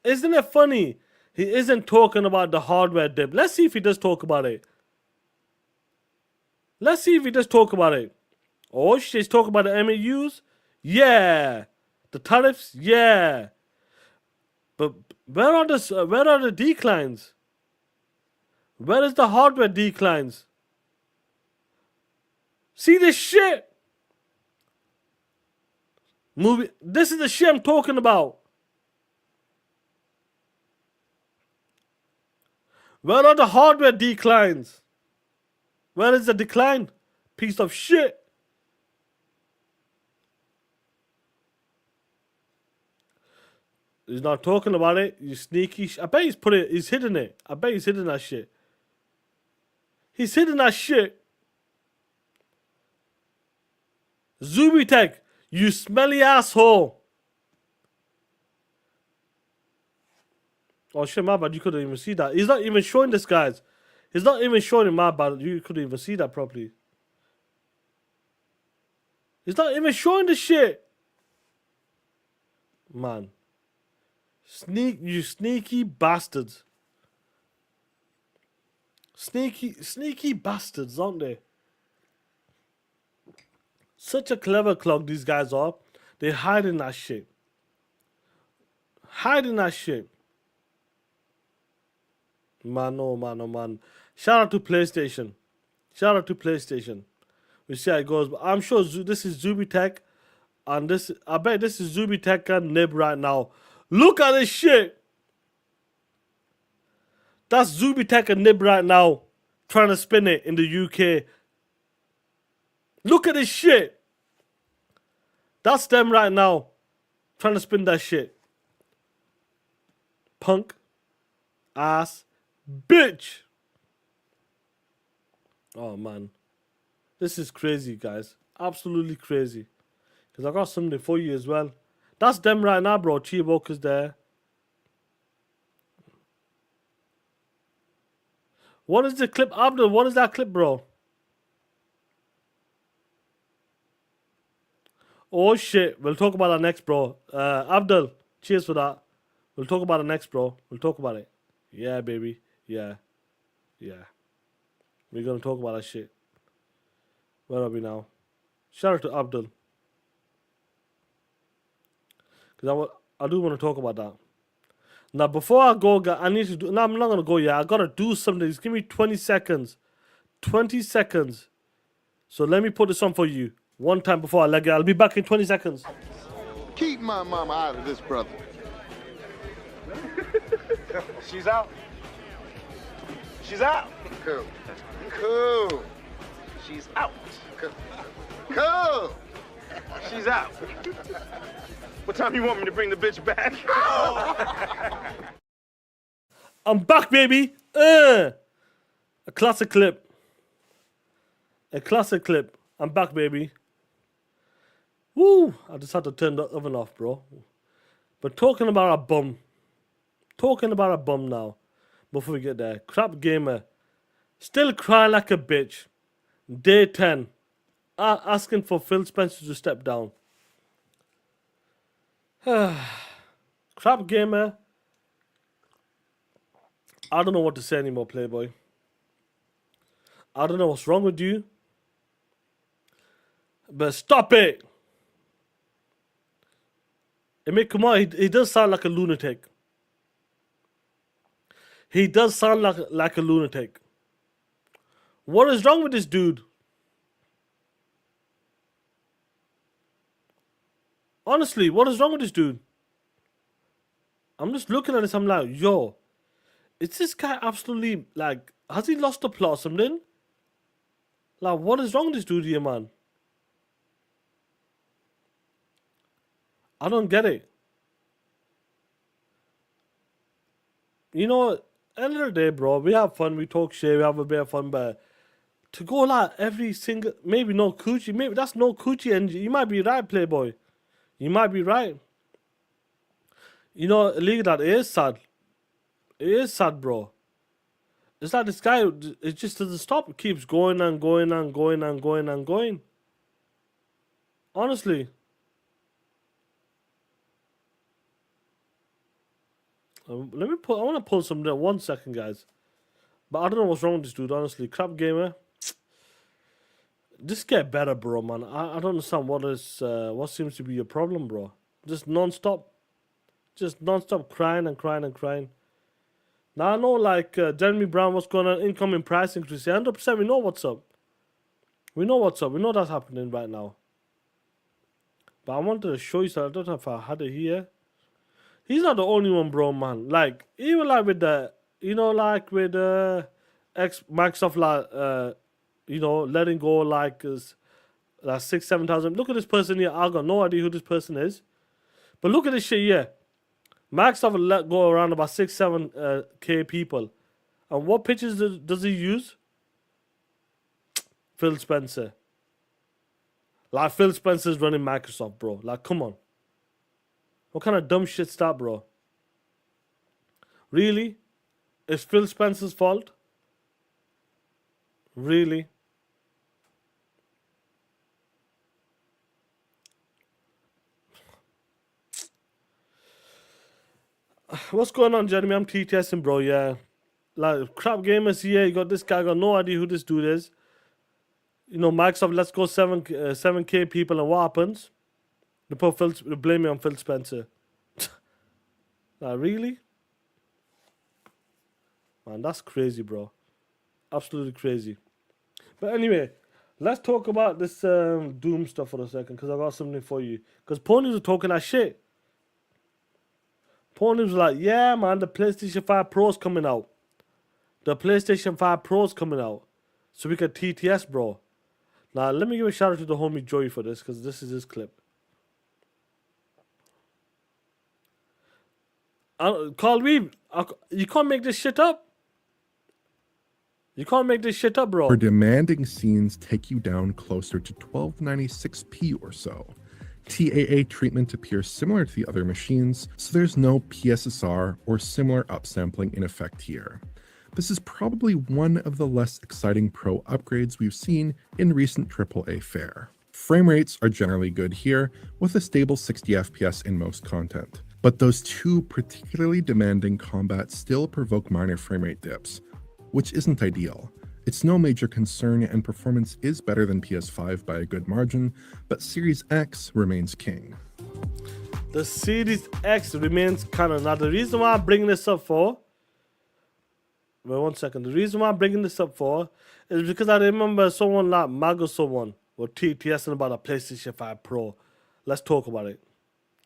Isn't it funny? He isn't talking about the hardware dip. Let's see if he does talk about it. Let's see if he does talk about it. Oh, he's talking about the MAUs? Yeah. The tariffs? Yeah. But where are the declines? Where is the hardware declines? See this shit? This is the shit I'm talking about. Where are the hardware declines? Where is the decline? Piece of shit. He's not talking about it. You sneaky. I bet he's hidden it. I bet he's hidden that shit. He's hidden that shit. Zubitech, you smelly asshole. Oh shit, my bad. You couldn't even see that. He's not even showing this, guys. He's not even showing it, my bad. You couldn't even see that properly. He's not even showing the shit. Man. You sneaky bastards. Sneaky bastards, aren't they? Such a clever clog these guys are. They're hiding that shit. Hiding that shit. Man, oh man, oh man. Shout out to PlayStation. Shout out to PlayStation. We see how it goes. But I'm sure this is Zubitech. And I bet this is Zubitech and Nib right now. Look at this shit. That's Zubitech and Nib right now. Trying to spin it in the UK. Look at this shit. That's them right now. Trying to spin that shit. Punk. Ass. Bitch. Oh, man. This is crazy, guys. Absolutely crazy. Because I got something for you as well. That's them right now, bro. Chia Walker's there. What is the clip, Abdul? What is that clip, bro? Oh, shit. We'll talk about that next, bro. Abdul, cheers for that. We'll talk about it next, bro. We'll talk about it. Yeah, baby. Yeah. Yeah. We're going to talk about that shit. Where are we now? Shout out to Abdul. Because I do want to talk about that. Now, before I go, I need to do... No, I'm not going to go yet. I got to do something. Just give me 20 seconds. 20 seconds. So let me put this on for you. One time before I let go. I'll be back in 20 seconds. Keep my mama out of this, brother. She's out. She's out. Cool. Cool. She's out. Cool. She's out. What time you want me to bring the bitch back? I'm back, baby. A classic clip. A classic clip. I'm back, baby. Woo! I just had to turn the oven off, bro. But talking about a bum. Talking about a bum now. Before we get there. Crap Gamer. Still crying like a bitch. Day 10. Asking for Phil Spencer to step down. Crap Gamer. I don't know what to say anymore, Playboy. I don't know what's wrong with you. But stop it. Come on, he does sound like a lunatic. He does sound like a lunatic. What is wrong with this dude? Honestly, what is wrong with this dude? I'm just looking at this, I'm like, yo, is this guy absolutely, like, has he lost the plot or something? Like, what is wrong with this dude here, man? I don't get it. You know, end of the day, bro, we have fun, we talk shit, we have a bit of fun, but to go like every single, maybe no coochie, maybe that's no coochie energy. You might be right, Playboy. You might be right. You know, league that is sad. It is sad, bro. It's like this guy, it just doesn't stop. It keeps going and going and going and going and going. Honestly. I want to pull some there. 1 second, guys. But I don't know what's wrong with this dude, honestly. Crap Gamer. Just get better, bro, man. I don't understand what seems to be your problem, bro. Just non-stop. Just non-stop crying and crying and crying. Now I know, like, Jeremy Brown, what's going on, incoming price increase. 100% we know what's up. We know what's up. We know that's happening right now. But I wanted to show you something. I don't know if I had it here. He's not the only one, bro, man. Like, even like with the, you know, like with Microsoft, like, you know, letting go like 6,000-7,000. Look at this person here. I got no idea who this person is. But look at this shit here. Microsoft let go around about 6-7K people. And what pictures does he use? Phil Spencer. Like, Phil Spencer's running Microsoft, bro. Like, come on. What kind of dumb shit's that, bro? Really? It's Phil Spencer's fault? Really? What's going on, Jeremy? I'm TTSing, bro, yeah. Like, crap gamers here. You got this guy, got no idea who this dude is. You know, Microsoft, let's go 7K people, and what happens? They blame me on Phil Spencer. Like, really? Man, that's crazy, bro. Absolutely crazy. But anyway, let's talk about this Doom stuff for a second, because I got something for you. Because ponies are talking that shit. Ponies was like, yeah, man, the PlayStation 5 Pro's coming out. The PlayStation 5 Pro's coming out. So we can TTS, bro. Now, let me give a shout out to the homie Joey for this, because this is his clip. Carl Weeb, you can't make this shit up. You can't make this shit up, bro. Where demanding scenes take you down closer to 1296p or so. TAA treatment appears similar to the other machines, so there's no PSSR or similar upsampling in effect here. This is probably one of the less exciting Pro upgrades we've seen in recent AAA fare. Frame rates are generally good here, with a stable 60 FPS in most content. But those two particularly demanding combats still provoke minor frame rate dips, which isn't ideal. It's no major concern and performance is better than PS5 by a good margin, but Series X remains king. The Series X remains canon. Now the reason why I'm bringing this up for, wait 1 second, the reason why I'm bringing this up for is because I remember someone like Mag or someone or TTSing about a PlayStation 5 Pro. Let's talk about it.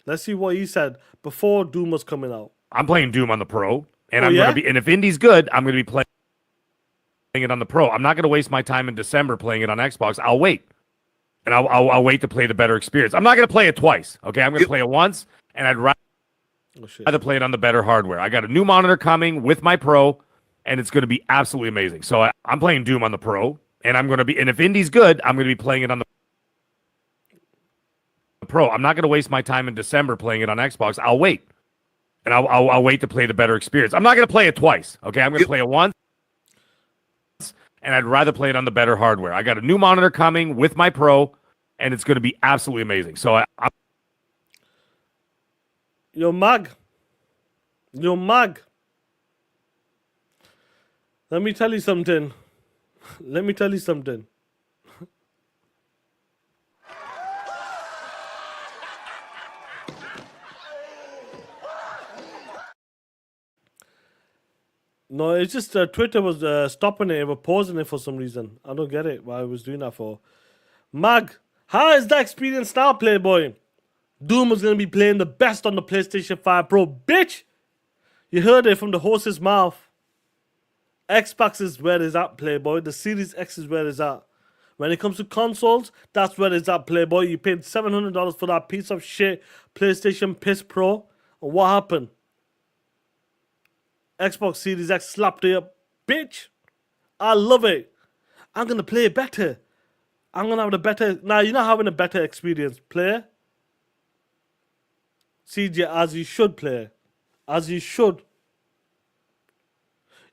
Let's see what he said before Doom was coming out. I'm playing Doom on the Pro, and Oh, and if Indie's good, I'm gonna be playing it on the Pro. I'm not gonna waste my time in December playing it on Xbox. I'll wait, and I'll wait to play the better experience. I'm not gonna play it twice. Okay, I'm gonna play it once, and I'd rather play it on the better hardware. I got a new monitor coming with my Pro, and it's gonna be absolutely amazing. So I'm playing Doom on the Pro, and and if Indie's good, I'm gonna be playing it on the Pro. I'm not gonna waste my time in December playing it on Xbox. I'll wait. And I'll wait to play the better experience. I'm not going to play it twice. Okay, I'm going to play it once, and I'd rather play it on the better hardware. I got a new monitor coming with my Pro, and it's going to be absolutely amazing. So Yo, Mag. Let me tell you something. No, it's just Twitter was stopping it. It was pausing it for some reason. I don't get it. Why I was doing that for. Mag, how is that experience now, Playboy? Doom is going to be playing the best on the PlayStation 5 Pro. Bitch! You heard it from the horse's mouth. Xbox is where it's at, Playboy. The Series X is where it's at. When it comes to consoles, that's where it's at, Playboy. You paid $700 for that piece of shit PlayStation Piss Pro. And what happened? Xbox Series X slapped it up. Bitch! I love it. I'm going to play it better. I'm going to have a better... Now, you're not having a better experience, player. CJ, as you should, player. As you should.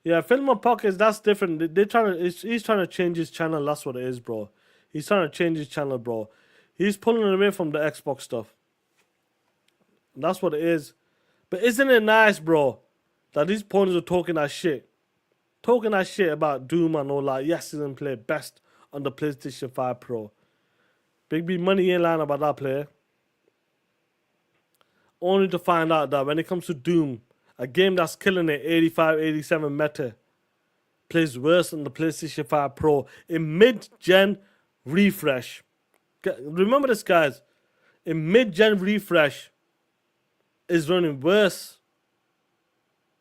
Yeah, Film Pockets, that's different. He's trying to change his channel. That's what it is, bro. He's trying to change his channel, bro. He's pulling away from the Xbox stuff. That's what it is. But isn't it nice, bro, that these ponies are talking that shit? Talking that shit about Doom and all that. Yes, he's going to play best on the PlayStation 5 Pro. Big B Money ain't lying about that, player. Only to find out that when it comes to Doom, a game that's killing it, 85, 87 meta, plays worse on the PlayStation 5 Pro in mid-gen refresh. Remember this, guys. In mid-gen refresh is running worse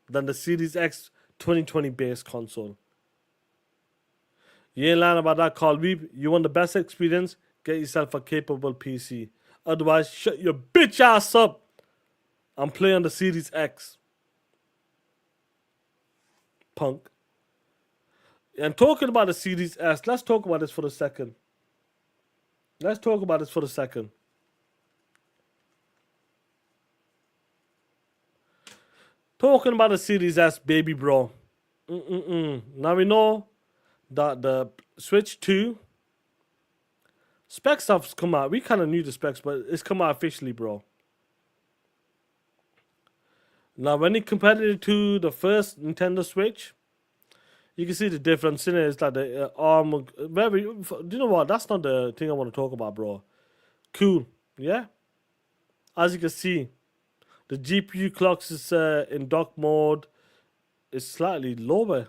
than the Series X 2020 base console. You ain't lying about that, Carl Weeb. You want the best experience? Get yourself a capable PC. Otherwise, shut your bitch ass up and play on the Series X. Punk. And talking about the Series S, let's talk about this for a second. Talking about the Series S, baby bro. Now we know that the Switch 2 specs have come out. We kind of knew the specs, but it's come out officially, bro. Now, when you compare it to the first Nintendo Switch, you can see the difference in it. It's like the arm. Do you know what? That's not the thing I want to talk about, bro. Cool, yeah? As you can see, the GPU clocks is in dock mode. It's slightly lower.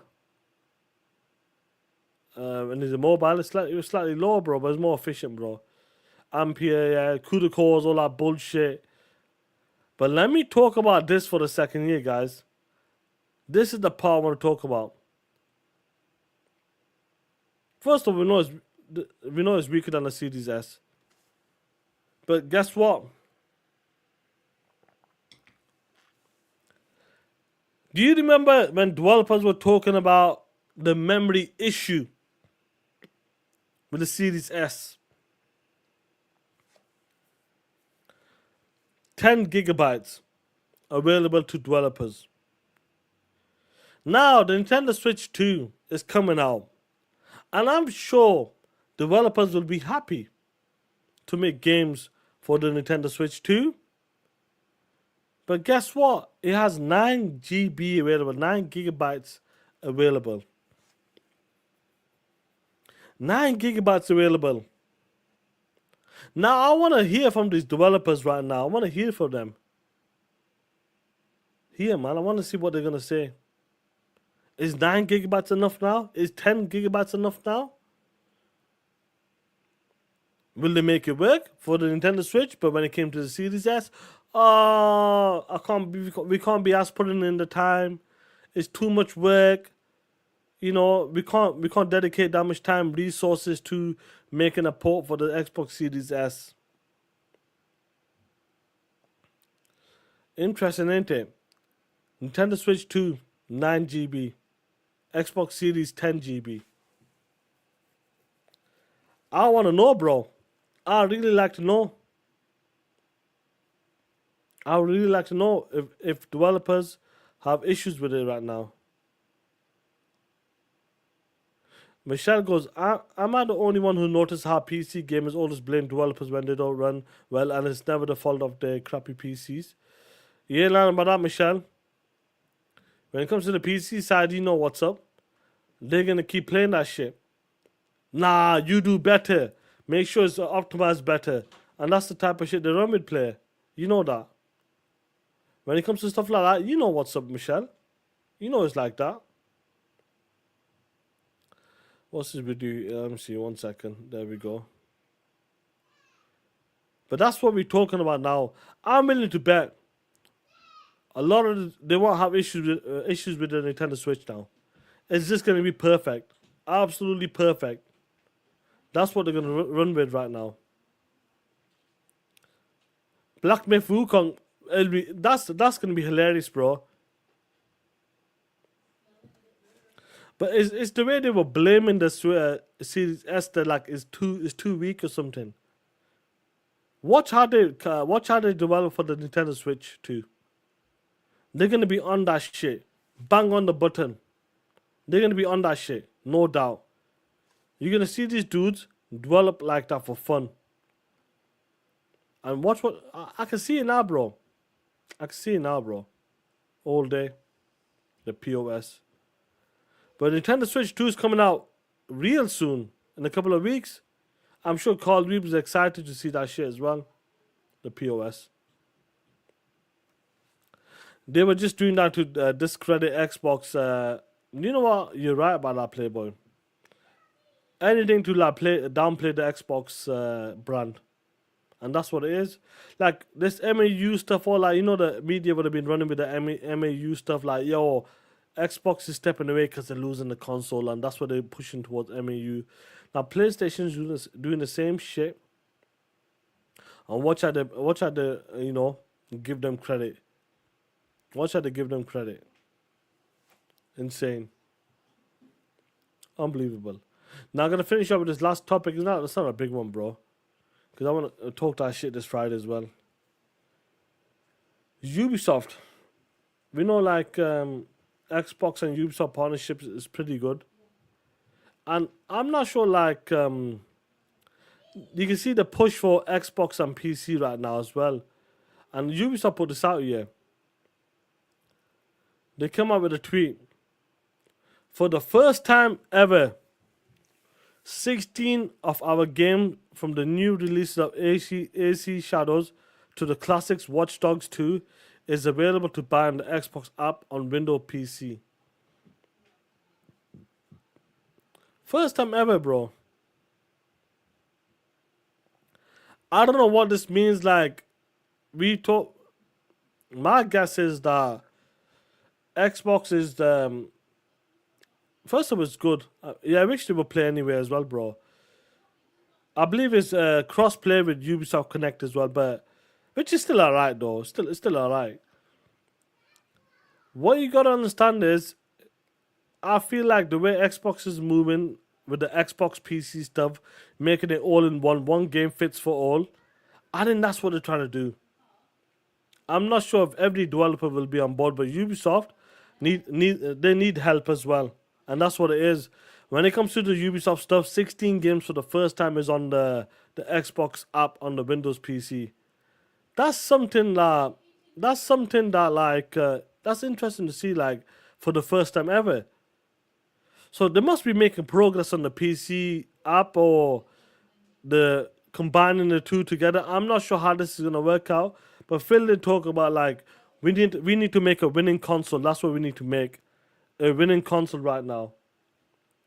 And it's a mobile, it was slightly lower, bro, but it's more efficient, bro. Ampere, yeah, CUDA cores, all that bullshit. But let me talk about this for a second here, guys. This is the part I want to talk about. First of all, we know it's weaker than the Series S. But guess what? Do you remember when developers were talking about the memory issue with the Series S. 10 gigabytes available to developers. Now, the Nintendo Switch 2 is coming out, and I'm sure developers will be happy to make games for the Nintendo Switch 2. But guess what? It has 9 GB available, 9 gigabytes available. 9 gigabytes available. Now, I want to hear from these developers right now. I want to hear from them. Here, man, I want to see what they're going to say. Is 9 gigabytes enough now? Is 10 gigabytes enough now? Will they make it work for the Nintendo Switch? But when it came to the Series S, we can't be asked putting in the time. It's too much work. You know, we can't dedicate that much time, resources to making a port for the Xbox Series S. Interesting, ain't it? Nintendo Switch 2, 9 GB. Xbox Series 10 GB. I want to know, bro. I really like to know. I would really like to know if developers have issues with it right now. Michelle goes, am I the only one who noticed how PC gamers always blame developers when they don't run well, and it's never the fault of their crappy PCs? You ain't lying about that, Michelle. When it comes to the PC side, you know what's up. They're going to keep playing that shit. Nah, you do better. Make sure it's optimized better. And that's the type of shit they run with player. You know that. When it comes to stuff like that, you know what's up, Michelle. You know it's like that. What's this video? Let me see, 1 second. There we go. But that's what we're talking about now. I'm willing to bet a lot of they won't have issues with the Nintendo Switch now. It's just going to be perfect. Absolutely perfect. That's what they're going to run with right now. Black Myth Wukong, that's going to be hilarious, bro. But it's the way they were blaming the Series S that like is too weak or something. Watch how they develop for the Nintendo Switch 2. They're gonna be on that shit. Bang on the button. They're gonna be on that shit, no doubt. You're gonna see these dudes develop like that for fun. And watch what I can see it now, bro. I can see it now, bro. All day. The POS. But Nintendo Switch 2 is coming out real soon, in a couple of weeks. I'm sure Carl Reeves is excited to see that shit as well. The POS. They were just doing that to discredit Xbox. You know what? You're right about that, Playboy. Anything to like downplay the Xbox brand. And that's what it is. Like, this MAU stuff, or like, you know, the media would have been running with the MAU stuff, like, yo, Xbox is stepping away because they're losing the console, and that's what they're pushing towards MAU. Now, PlayStation's doing the same shit. And watch how they, you know, give them credit. Watch how they give them credit. Insane. Unbelievable. Now, I'm going to finish up with this last topic. It's not a big one, bro. Because I want to talk that shit this Friday as well. Ubisoft. We know, like, Xbox and Ubisoft partnership is pretty good. And I'm not sure, like, you can see the push for Xbox and PC right now as well. And Ubisoft put this out here. They come out with a tweet. For the first time ever, 16 of our games from the new releases of AC Shadows to the classics Watch Dogs 2 is available to buy on the Xbox app on Windows PC. First time ever, bro. I don't know what this means. Like, my guess is that Xbox is the. First of all, it's good. Yeah, I wish they would play anywhere as well, bro. I believe it's cross-play with Ubisoft Connect as well, but which is still alright though. It's still alright. What you gotta understand is I feel like the way Xbox is moving with the Xbox PC stuff, making it all in one game fits for all. I think that's what they're trying to do. I'm not sure if every developer will be on board, but Ubisoft they need help as well, and that's what it is. When it comes to the Ubisoft stuff, 16 games for the first time is on the Xbox app on the Windows PC. That's something that that's interesting to see, like, for the first time ever. So they must be making progress on the PC app, or the combining the two together. I'm not sure how this is gonna work out, but Phil did talk about, like, we need to make a winning console. That's what we need to make, a winning console right now,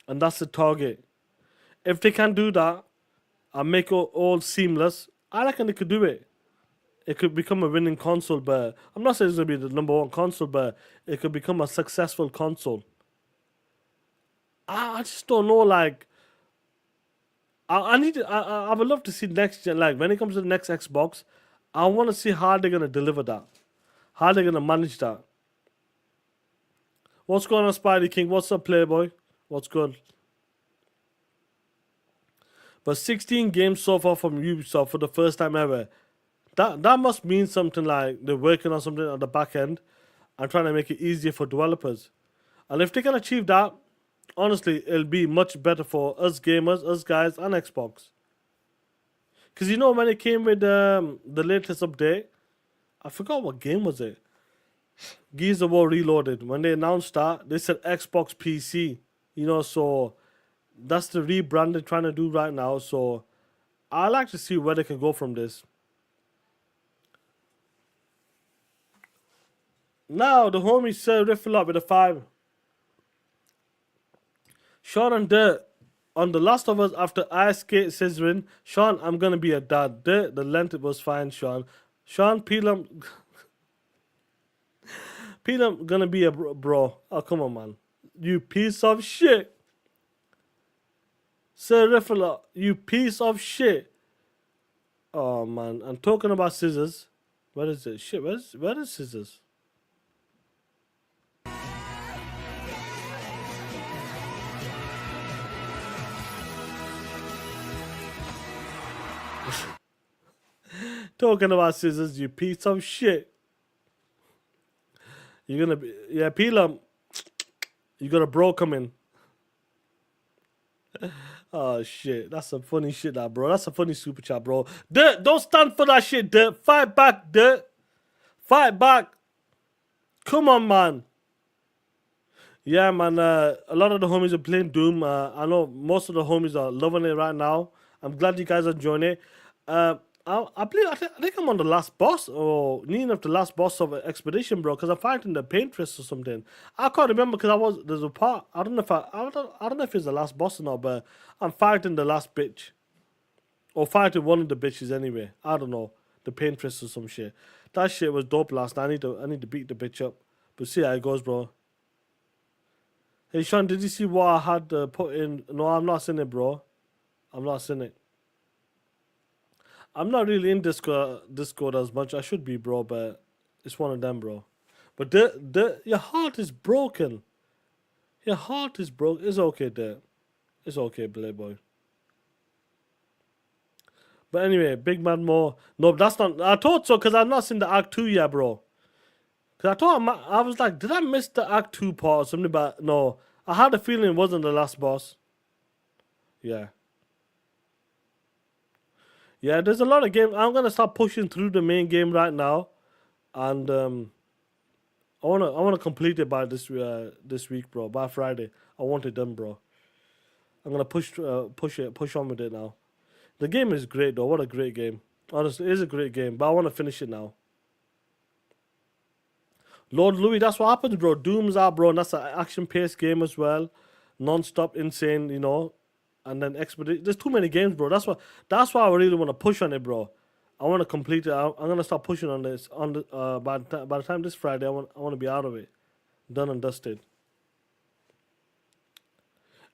and that's the target. If they can do that and make it all seamless, I reckon they could do it. It could become a winning console, but I'm not saying it's gonna be the number one console, but it could become a successful console. I just don't know, like. I would love to see next gen, like when it comes to the next Xbox, I want to see how they're gonna deliver that, how they're gonna manage that. What's going on, Spidey King? What's up, Playboy? What's good? But 16 games so far from Ubisoft for the first time ever. That must mean something, like they're working on something at the back end and trying to make it easier for developers. And if they can achieve that, honestly, it'll be much better for us gamers, us guys, and Xbox. Because you know, when it came with the latest update, I forgot what game was it. Gears of War Reloaded. When they announced that, they said Xbox PC. You know, so that's the rebrand they're trying to do right now. So I like to see where they can go from this. Now the homies riffle up with a 5. Sean and Dirt on The Last of Us after Ice Skate scissoring. Sean, I'm gonna be a dad. Dirt, the length was fine, Sean. Sean, Peelam gonna be a bro. Oh, come on, man. You piece of shit. Sir Riffler, you piece of shit. Oh, man. I'm talking about scissors. Where is it? Shit, where is scissors? Talking about scissors, you piece of shit. You're gonna be, yeah, Peelam. You got a bro coming. Oh shit, that's some funny shit, that bro. That's a funny super chat, bro. Dirt, don't stand for that shit, Dirt. Fight back, Dirt. Fight back. Come on, man. Yeah, man. A lot of the homies are playing Doom. I know most of the homies are loving it right now. I'm glad you guys are enjoying it. I think I'm on the last boss, or near enough the last boss of an expedition, bro. Because I'm fighting the paintress or something. I can't remember because there's a part. I don't know if it's the last boss or not, but I'm fighting the last bitch, or fighting one of the bitches anyway. I don't know, the paintress or some shit. That shit was dope last night. I need to beat the bitch up, but see how it goes, bro. Hey Sean, did you see what I had put in? No, I'm not seeing it, bro. I'm not seeing it. I'm not really in Discord as much. I should be, bro, but it's one of them, bro. But your heart is broken. Your heart is broken. It's okay, there. It's okay, Playboy. But anyway, Big Man More. No, that's not. I thought so because I've not seen the Act 2 yet, bro. Because I thought I was like, did I miss the Act 2 part or something? But no, I had a feeling it wasn't the last boss. Yeah. Yeah, there's a lot of games. I'm gonna start pushing through the main game right now, and I wanna complete it by this week, bro. By Friday, I want it done, bro. I'm gonna push on with it now. The game is great, though. What a great game. Honestly, it is a great game, but I want to finish it now. Lord Louis, that's what happens, bro. Doom's out, bro, and that's an action-paced game as well. Non-stop, insane, you know. And then Expedition. There's too many games, bro. That's why I really want to push on it, bro. I want to complete it. I'm gonna start pushing on this. By the time this Friday, I want to be out of it, done and dusted.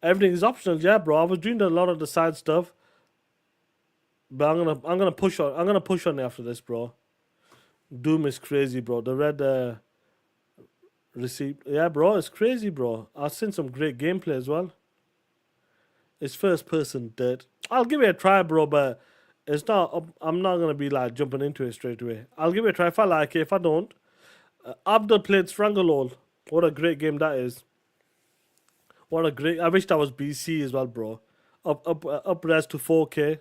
Everything is optional, yeah, bro. I was doing a lot of the side stuff, but I'm gonna push on it after this, bro. Doom is crazy, bro. The red Received. Yeah, bro, it's crazy, bro. I've seen some great gameplay as well. It's first person dirt. I'll give it a try, bro, but it's not. I'm not gonna be like jumping into it straight away. I'll give it a try if I like it. If I don't, Abdul played Stranglehold. What a great game that is. What a great. I wish that was BC as well, bro. Up res to 4K.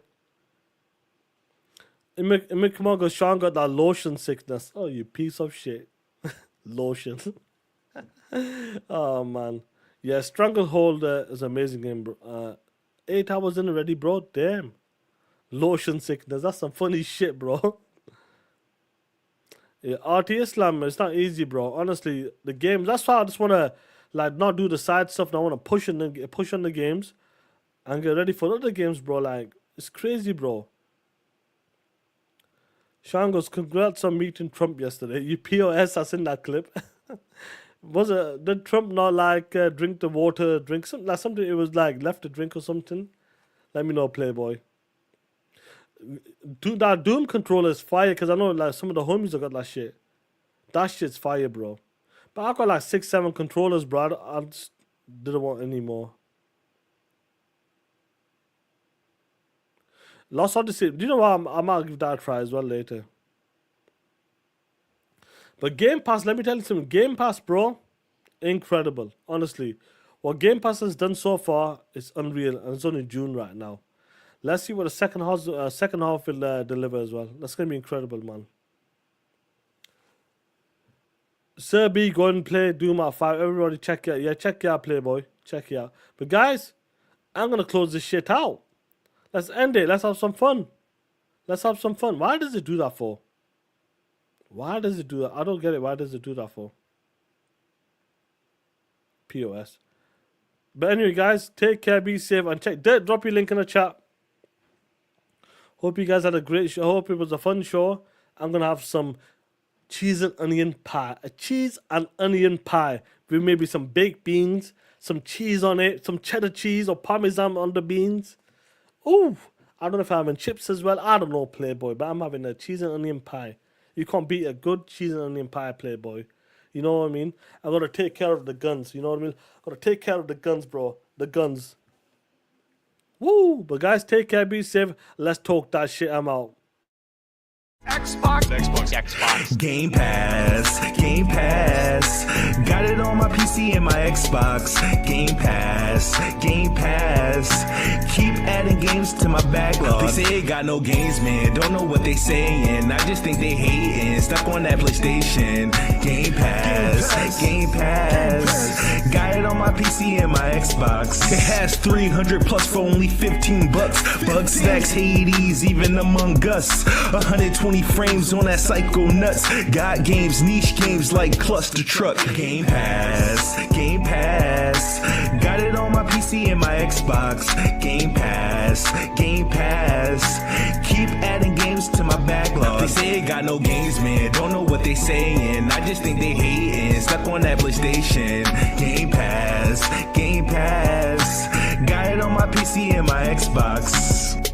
Imikamogo Sean got that lotion sickness. Oh, you piece of shit. Lotion. Oh man, yeah, Stranglehold is an amazing game, bro. 8 hours in already, bro. Damn, lotion sickness. That's some funny shit, bro. Yeah, RTS Slam. It's not easy, bro. Honestly, the games. That's why I just wanna like not do the side stuff. And I wanna push on the games and get ready for other games, bro. Like it's crazy, bro. Sean goes, congrats on meeting Trump yesterday. You POS us in that clip. Did Trump not like drink the water, drink something like something? It was like left to drink or something. Let me know, Playboy. That Doom controller is fire because I know like some of the homies have got that shit. That shit's fire, bro. But I've got like 6-7 controllers, bro. I just didn't want any more. Lost Odyssey. Do you know what? I might give that a try as well later. But Game Pass, let me tell you something. Game Pass, bro, incredible. Honestly, what Game Pass has done so far is unreal, and it's only June right now. Let's see what the second half will deliver as well. That's gonna be incredible, man. Sir B, go and play Doom at 5. Everybody, check it out. Yeah, check it out, Playboy. Check it out. But guys, I'm gonna close this shit out. Let's end it. Let's have some fun. Let's have some fun. Why does it do that for? Why does it do that? I don't get it. Why does it do that for? POS. But anyway, guys, take care, be safe, and check. Drop your link in the chat. Hope you guys had a great show. Hope it was a fun show. I'm going to have some cheese and onion pie. A cheese and onion pie with maybe some baked beans, some cheese on it, some cheddar cheese or parmesan on the beans. Ooh, I don't know if I'm having chips as well. I don't know, Playboy, but I'm having a cheese and onion pie. You can't beat a good cheese and onion pie, Playboy. You know what I mean? I gotta take care of the guns. You know what I mean? I gotta take care of the guns, bro. The guns. Woo! But guys, take care, be safe. Let's talk that shit. I'm out. Xbox. Game Pass. Got it on my PC and my Xbox. Game Pass. Keep adding games to my backlog. They say it got no games, man. Don't know what they saying. I just think they hating. Stuck on that PlayStation. Game Pass. Got it on my PC and my Xbox. It has 300 plus for only $15. Bug stacks, Hades, even Among Us. 120 frames on that psycho nuts. Got games, niche games like Cluster Truck. Game Pass. Got it on my PC and my Xbox. Game Pass. Keep adding games to my backlog. They say it got no games, man. Don't know what they saying. I just think they hating. Stuck on that PlayStation. Game Pass. Got it on my PC and my Xbox.